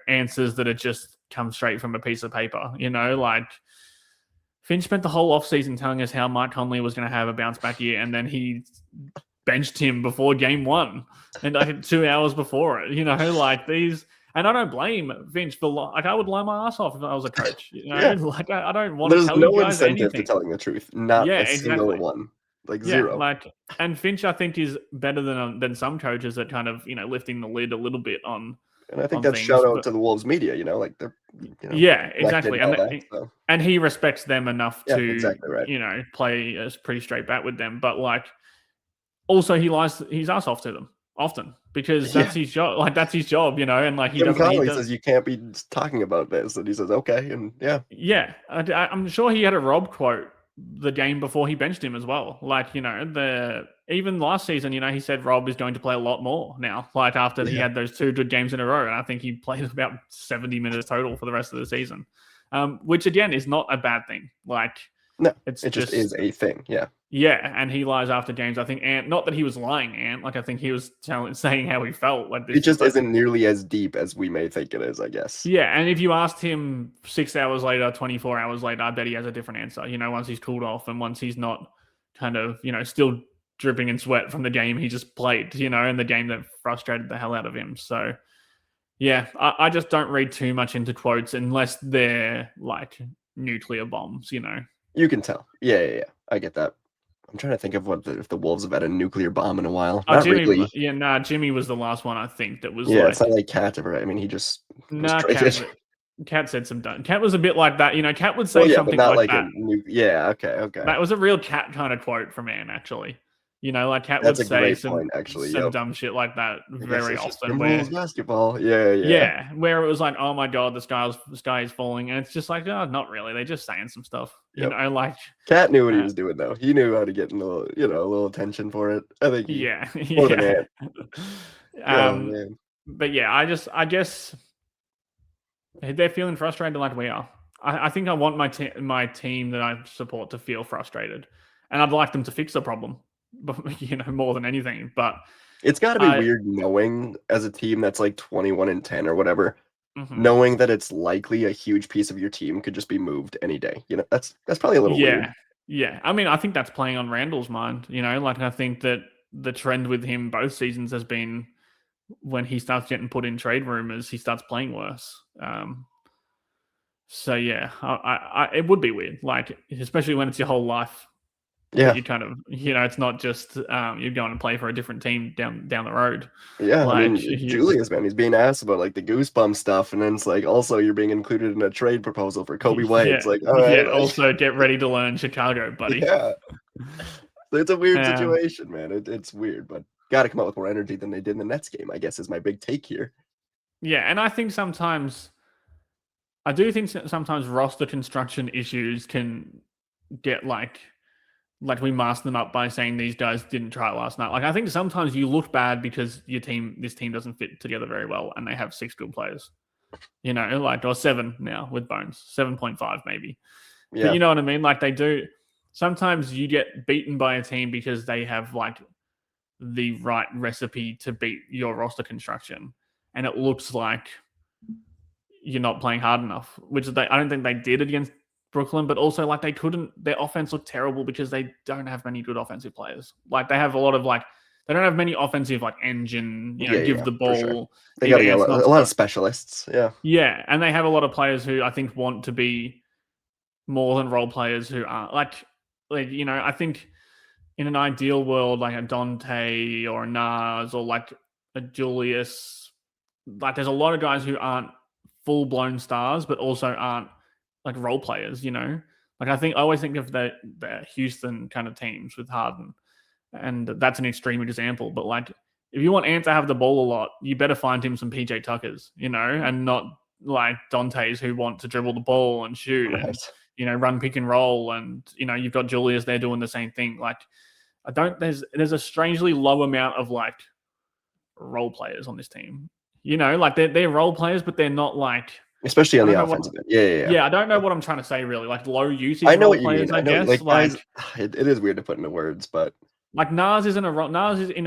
answers that are just come straight from a piece of paper. Like Finch spent the whole offseason telling us how Mike Conley was going to have a bounce back year, and then he benched him before game one and like 2 hours before it, like these. And I don't blame Finch for like I would lie my ass off if I was a coach, Yeah. like I don't want to There's tell you no guys incentive to anything. telling the truth. Not Yeah, a single exactly. one. Like Yeah, zero. like and Finch I think is better than some coaches at kind of lifting the lid a little bit And I think on that's things, shout out but to the Wolves media, like they're, yeah, elected exactly. and all that. So And he respects them enough yeah, to, exactly right. play a pretty straight bat with them. But like also he lies his ass off to them often because Yeah. that's his job. Like that's his job, and like Jim Connolly says you can't be talking about this. And he says, okay. And yeah. yeah. I'm sure he had a Rob quote the game before he benched him as well. Like, even last season, he said Rob is going to play a lot more now. Like after he Yeah. had those 2 good games in a row, and I think he played about 70 minutes total for the rest of the season, which again is not a bad thing. Like No, it's it just just is a thing. Yeah. yeah, and he lies after games. I think, and not that he was lying, and like I think he was saying how he felt like It this, just but isn't nearly as deep as we may think it is, I guess. yeah, and if you asked him 6 hours later, 24 hours later, I bet he has a different answer. Once he's cooled off and once he's not kind of, still dripping in sweat from the game he just played, and the game that frustrated the hell out of him. So, yeah, I just don't read too much into quotes unless they're like nuclear bombs. You can tell. Yeah. I get that. I'm trying to think of if the Wolves have had a nuclear bomb in a while. Not really. Jimmy was the last one I think that was Yeah, it's not like, like Cat ever. I mean, he just was nah, traded. Cat said some dumb. Cat was a bit like that. Cat would Well, say yeah, but something not like like a that. new. Yeah, okay. That was a real Cat kind of quote from Anne, actually. Like Cat would That's a say great some point, actually. some Yep. dumb shit like that I guess very it's just often. Timberwolves Where basketball. Yeah. where it was like, oh my god, the sky is falling, and it's just like, oh, not really. They're just saying some stuff. Yep. Like Cat knew what he uh, was doing though. He knew how to get a little attention for it. I think he yeah, more than yeah. Ant. Oh um, man. but yeah, I guess they're feeling frustrated like we are. I think I want my team that I support to feel frustrated, and I'd like them to fix the problem, more than anything. But It's got to be I, weird knowing as a team that's like 21-10 or whatever, mhm. knowing that it's likely a huge piece of your team could just be moved any day. That's probably a little weird. Yeah. I mean, I think that's playing on Randall's mind. Like I think that the trend with him both seasons has been when he starts getting put in trade rumors, he starts playing worse. So yeah, it would be weird, like especially when it's your whole life that Yeah. you kind of, it's not just you're going to play for a different team down the road. Yeah, I Like, mean, Julius, man, he's being asked about like the goosebump stuff, and then it's like also you're being included in a trade proposal for Kobe White. yeah, It's like, all right, yeah. like, Also, get ready to learn Chicago, buddy. yeah, it's a weird Um, situation, man. It's weird, but got to come out with more energy than they did in the Nets game, I guess, is my big take here. yeah, and I think sometimes I do think sometimes roster construction issues can get like we mask them up by saying these guys didn't try it last night. Like I think sometimes you look bad because this team doesn't fit together very well, and they have 6 good players. Or 7 now with Bones, 7.5 maybe. But Yeah, you know what I mean? Like they do. Sometimes you get beaten by a team because they have like the right recipe to beat your roster construction, and it looks like you're not playing hard enough, which I don't think they did against Brooklyn, but also like they couldn't. Their offense looked terrible because they don't have many good offensive players. Like they have a lot of they don't have many offensive engine. Give yeah, the for sure. ball. They If got Ant's not a lot of specialists. Yeah, yeah, and they have a lot of players who I think want to be more than role players who are I think in an ideal world, like a Dante or a Nas or like a Julius, like there's a lot of guys who aren't full blown stars, but also aren't like role players. Like I always think of the Houston kind of teams with Harden, and that's an extreme example. But like if you want Ant to have the ball a lot, you better find him some PJ Tuckers, and not like Dante's who want to dribble the ball and shoot and right. run pick and roll, and you've got Julius there doing the same thing. Like there's a strangely low amount of like role players on this team. Like they're role players, but they're not like Especially on I don't the know what. offensive end. Yeah. Yeah, I don't know what I'm trying to say really. Like low I usage know role what you players, mean. I I know, guess. like guys, it is weird to put into words, but Like Nas is in a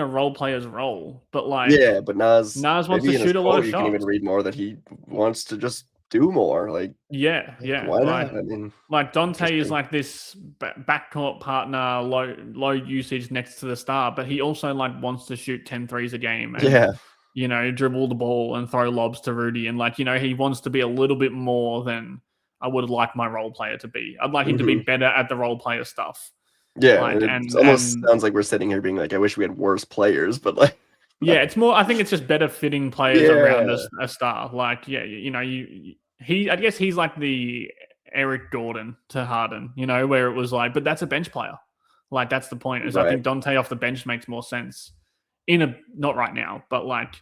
role player's role, but like yeah, but Nas Nas wants to maybe in his shoot a lot quote of you can even shots. read more that he wants to just do more. Like Yeah. why not? I mean, Like Dante is interesting. like this backcourt partner, low usage next to the star, but he also like wants to shoot 10 threes a game and Yeah. dribble the ball and throw lobs to Rudy, and he wants to be a little bit more than I would like my role player to be. I'd like him to be Hmm. better at the role player stuff. Yeah, Like it and almost and sounds like we're sitting here being like, I wish we had worse players, but like, yeah, it's more. I think it's just better fitting players around yeah, a star. Like, yeah, he. I guess he's like the Eric Gordon to Harden. Where it was like, but that's a bench player. Like that's the point. Is I right. think Dante off the bench makes more sense. Not right now, but like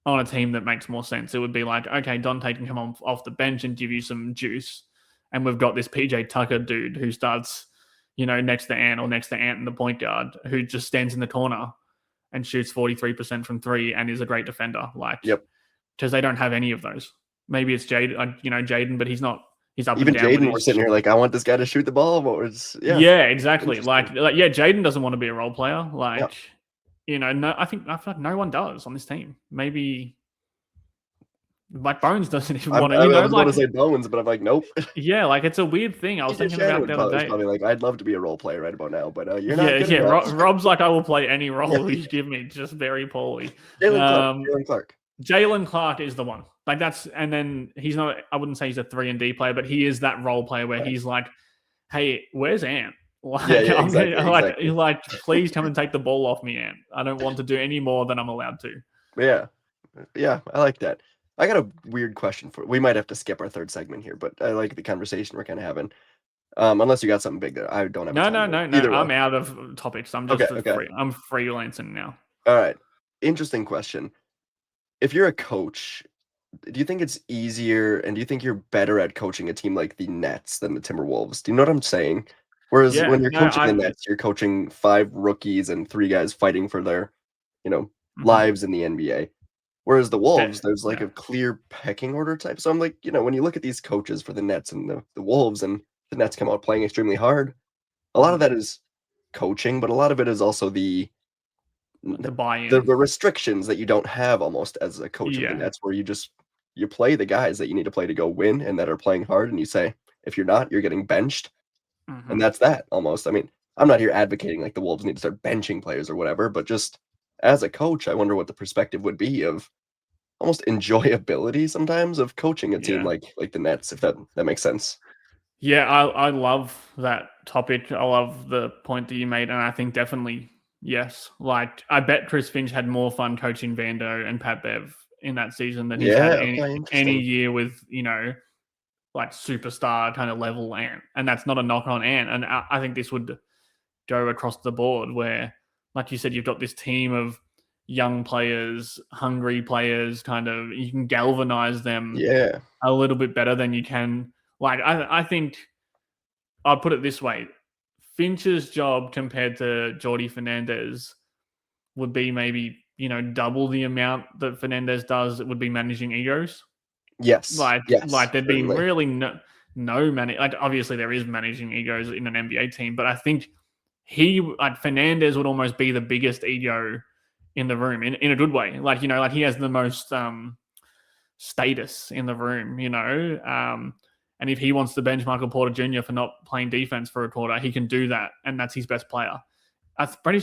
on a team that makes more sense, it would be like, okay, Dante can come off the bench and give you some juice. and we've got this PJ Tucker dude who starts, next to Ant or next to Ant in the point guard, who just stands in the corner and shoots 43% from three and is a great defender. Yep. Because they don't have any of those. Maybe it's Jaden, but he's not. He's up Even and down with Jaden, we're sitting here like, I want this guy to shoot the ball. Yeah, exactly. Jaden doesn't want to be a role player. No, I feel like no one does on this team. Maybe Bones doesn't even want to. I was going to say Bones, but I'm like, nope. Yeah, it's a weird thing. I was thinking about the other day. Probably like, I'd love to be a role player right about now, but you're not. Yeah. Rob's like, I will play any role you give me, just very poorly. Jalen Clark. Jalen Clark is the one. And then he's not. I wouldn't say he's a 3-and-D player, but he is that role player where he's like, "Hey, where's Ant? Exactly. Please come and take the ball off me, Ant. I don't want to do any more than I'm allowed to." Yeah, I like that. I got a weird question for. We might have to skip our third segment here, but I like the conversation we're kind of having. Unless you got something big that I don't have. No. I'm out of topics. I'm just I'm freelancing now. All right. Interesting question. If you're a coach, do you think it's easier and do you think you're better at coaching a team like the Nets than the Timberwolves? Do you know what I'm saying? Whereas when you're coaching the Nets, you're coaching 5 rookies and 3 guys fighting for their, lives in the NBA. Whereas the Wolves, there's like a clear pecking order type. So I'm like, when you look at these coaches for the Nets and the Wolves and the Nets come out playing extremely hard, a lot of that is coaching, but a lot of it is also the buy-in, the restrictions that you don't have almost as a coach of the Nets, where you play the guys that you need to play to go win and that are playing hard, and you say, if you're not, you're getting benched. And that's that almost. I mean, I'm not here advocating like the Wolves need to start benching players or whatever, but just as a coach, I wonder what the perspective would be of almost enjoyability sometimes of coaching a team like the Nets, if that makes sense. Yeah, I love that topic. I love the point that you made, and I think definitely yes. I bet Chris Finch had more fun coaching Vando and Pat Bev in that season than he's had any year with superstar kind of level Ant. And that's not a knock on Ant. And I think this would go across the board where, like you said, you've got this team of young players, hungry players, kind of, you can galvanize them a little bit better than you can. I think I'll put it this way. Finch's job compared to Jordi Fernandez would be maybe, double the amount that Fernandez does. It would be managing egos. Yes. There'd be really no managing. Obviously there is managing egos in an NBA team, but I think Fernandez would almost be the biggest ego in the room in a good way. He has the most status in the rome, and if he wants to bench Michael Porter Jr. for not playing defense for a quarter, he can do that, and that's his best player. I'm pretty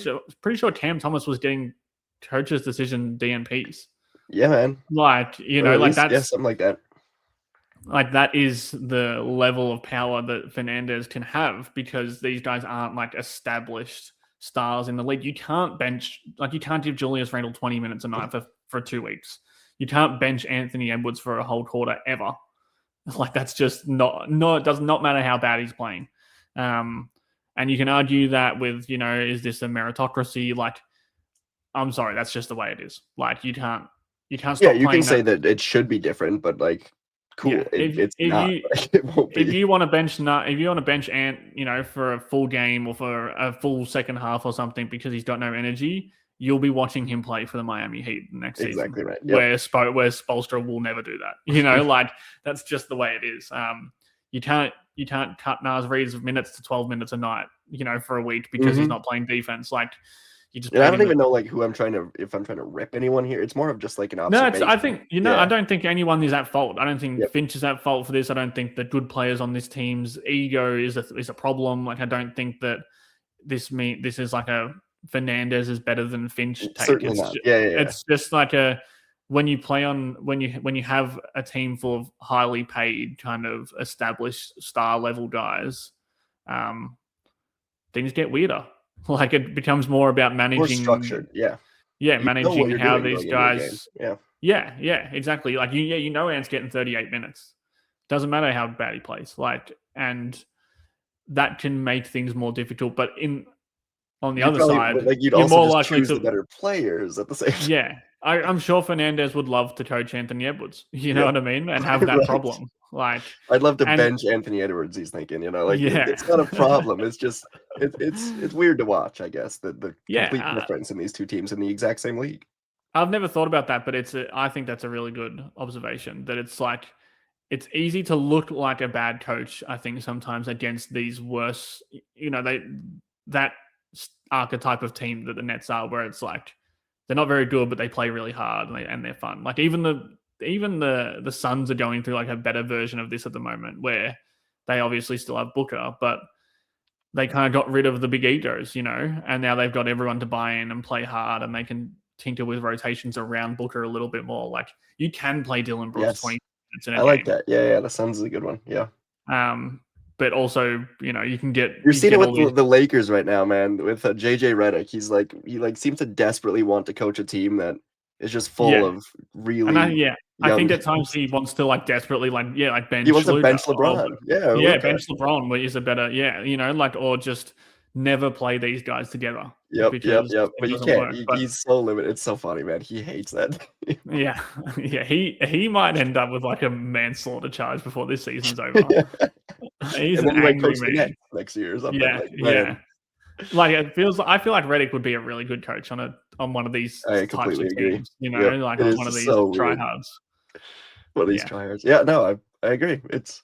sure Cam Thomas was getting coach's decision DNPs. Yeah, man. That's something like that. That is the level of power that Fernandez can have, because these guys aren't established stars in the league. You can't bench, you can't give Julius Randle 20 minutes a night for 2 weeks. You can't bench Anthony Edwards for a whole quarter ever. That's just it does not matter how bad he's playing. And you can argue that with, is this a meritocracy? I'm sorry, that's just the way it is. You can't stop playing. You can say that it should be different, but cool. Yeah, it's not. It won't be. If you want to bench Ant, for a full game or for a full second half or something because he's got no energy, you'll be watching him play for the Miami Heat next season. Exactly right. Yep. Where Spoelstra will never do that. That's just the way it is. You can't cut Naz Reid's minutes to 12 minutes a night, for a week because he's not playing defense. You just. I don't even know if I'm trying to rip anyone here. It's more of just an observation. No, I think I don't think anyone is at fault. I don't think Finch is at fault for this. I don't think the good players on this team's ego is a problem. I don't think that this is a Fernandez is better than Finch take. Certainly not. It's just when you have a team full of highly paid kind of established star level guys, things get weirder. It becomes more about managing, more structured. Managing how these guys. Yeah, exactly. Ant's getting 38 minutes. Doesn't matter how bad he plays. And that can make things more difficult. But on the other side, you'd also more likely choose the better players at the same time. Yeah, I'm sure Fernandez would love to coach Anthony Edwards. You know Yep. what I mean? And have that Right. problem. Like, I'd love to and bench Anthony Edwards. He's thinking, like yeah, it's not a problem. It's just it's weird to watch. I guess the complete yeah. difference in these two teams in the exact same league. I've never thought about that, but I think that's a really good observation. That it's like it's easy to look like a bad coach. I think sometimes against these worse, that archetype of team that the Nets are, where it's like they're not very good, but they play really hard and they're fun. Like even the Suns are going through like a better version of this at the moment, where they obviously still have Booker, but they kind of got rid of the big egos, and now they've got everyone to buy in and play hard, and they can tinker with rotations around Booker a little bit more. Like you can play Dylan Brooks Yes, 20 minutes in I a like game, that. Yeah, the Suns is a good one. Yeah, but also you can get you're you seeing it get with all these. the Lakers right now, man. With JJ Redick, he seems to desperately want to coach a team that is just full Yeah, of and really I young think at times guys. he wants to like desperately like He bench wants to Luka bench or LeBron. Yeah, or yeah, Luca. bench LeBron, which is a better like or just never play these guys together Yep, yep, because yep. it But you doesn't can't. work. But He's so limited. It's so funny, man. He hates that. yeah, yeah, he might end up with like a manslaughter charge before this season's over. Yeah. He's And an then he might angry coach the man. Nets next year or something. Yeah, Like, yeah. man, Like I feel like Reddick would be a really good coach on one of these I types completely of agree. teams. Yep. Like It on is one of these so weird. tryhards. One of these Yeah. tryhards. Yeah, no, I agree. It's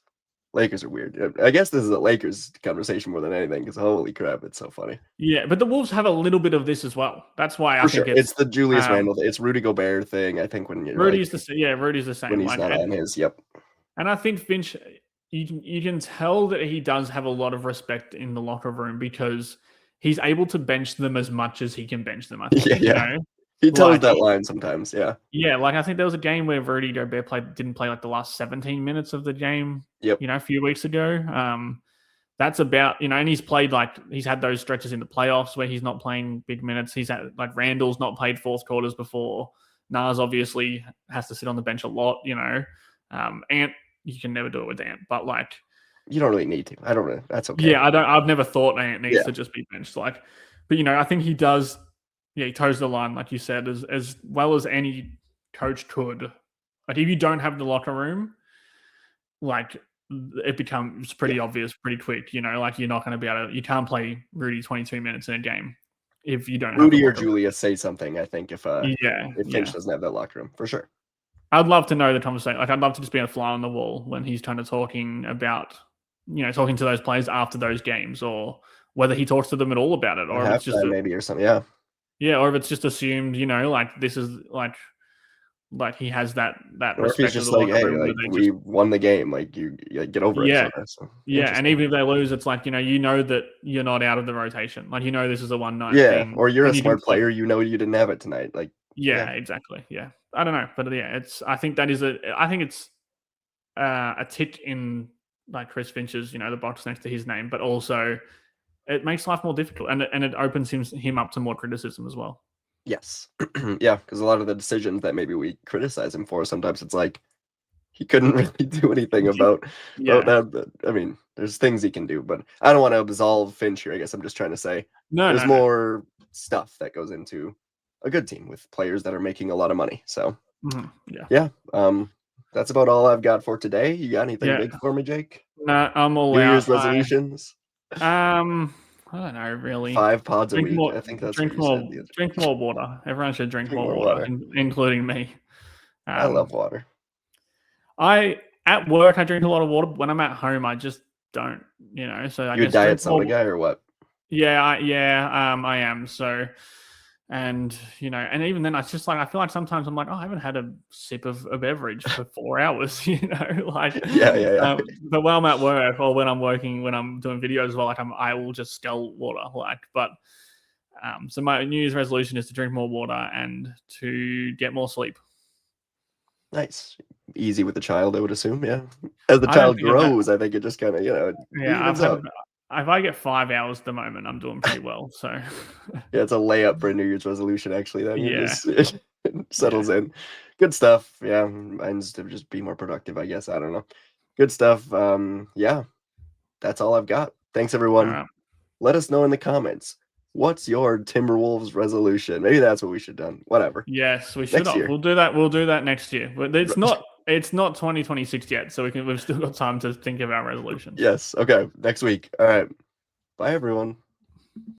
Lakers are weird. I guess this is a Lakers conversation more than anything because holy crap, it's so funny. Yeah, but the Wolves have a little bit of this as well. That's why I For think sure. it's It's the Julius um Randle, it's Rudy Gobert thing. I think when you're like Rudy's the when same. he's Like not on his, yep. and I think Finch you can tell that he does have a lot of respect in the locker room because he's able to bench them as much as he can bench them, I Yeah, think, yeah. He toes Like that line sometimes, yeah. yeah, like I think there was a game where Rudy Gobert didn't play like the last 17 minutes of the game, Yep. a few weeks ago. That's about, and he's played he's had those stretches in the playoffs where he's not playing big minutes. He's had like Randall's not played fourth quarters before. Nas obviously has to sit on the bench a lot, Ant, you can never do it with Ant, but You don't really need to. I don't know. That's okay. yeah, I've never thought Ant needs Yeah. to just be benched. But I think he does. Yeah, he toes the line, like you said, as well as any coach could. Like if you don't have the locker room, like it becomes pretty Yeah. obvious pretty quick. Like you're not going to be able to. You can't play Rudy 22 minutes in a game if you don't have the Rudy or locker room. Julius say something, I think, if Yeah, Finch yeah. doesn't have that locker room, for sure. I'd love to know the conversation. Like I'd love to just be a fly on the wall when he's kind of talking about, talking to those players after those games, or whether he talks to them at all about it, At or if it's just halftime, maybe, or something. Yeah. yeah, or if it's just assumed, like this is like he has that Or if he's respect of just the like, locker hey, room where like they just we won the game, like you get over it. yeah, Sort of. So, yeah, and interesting. even if they lose, it's like that you're not out of the rotation. Like this is a one night Yeah, thing, or you're a and you can smart player. You know you didn't have it tonight. Like, yeah, yeah, exactly, yeah. I don't know, but yeah, I think it's a tick in like Chris Finch's, the box next to his name, but also it makes life more difficult, and it opens him up to more criticism as well. yes, yeah, because a lot of the decisions that maybe we criticize him for, sometimes it's like he couldn't really do anything about Yeah, that. But, I mean, there's things he can do, but I don't want to absolve Finch here. I guess I'm just trying to say no, there's no, no. more stuff that goes into a good team with players that are making a lot of money. So, Yeah, yeah, that's about all I've got for today. You got anything yeah. big for me, Jake? No, I'm all New out. Year's resolutions? I don't know really. 5 pods a Drink week. more, I think that's what drink you said more, the other drink more water. Everyone should drink Drink more more water, water. including me. I love water. At work I drink a lot of water, but when I'm at home I just don't. So I You a guess drink diet soda more. guy or what? Yeah, I am. So, and and even then, it's just like I feel like sometimes I'm like, oh, I haven't had a sip of a beverage for 4 hours. Yeah. But when I'm at work or when I'm working, when I'm doing videos as well, I will just scull water. But so my New Year's resolution is to drink more water and to get more sleep. Nice. Easy with the child, I would assume. Yeah. As the I don't child think I've had. grows, I think it just kind of, it Yeah, evens out. if I get 5 hours at the moment, I'm doing pretty well. So Yeah, it's a layup for a New Year's resolution, actually. Then you yeah, just it settles in. Good stuff. Yeah, mine's to just be more productive, I guess. I don't know. Good stuff. Yeah, that's all I've got. Thanks, all everyone. right. Let us know in the comments. What's your Timberwolves resolution? Maybe that's what we should have done. Whatever. Yes, we should Next have. year. We'll do that. We'll do that next year. But it's not 2026 yet, so we've still got time to think of our resolutions. Yes. Okay. Next week. All right. Bye, everyone.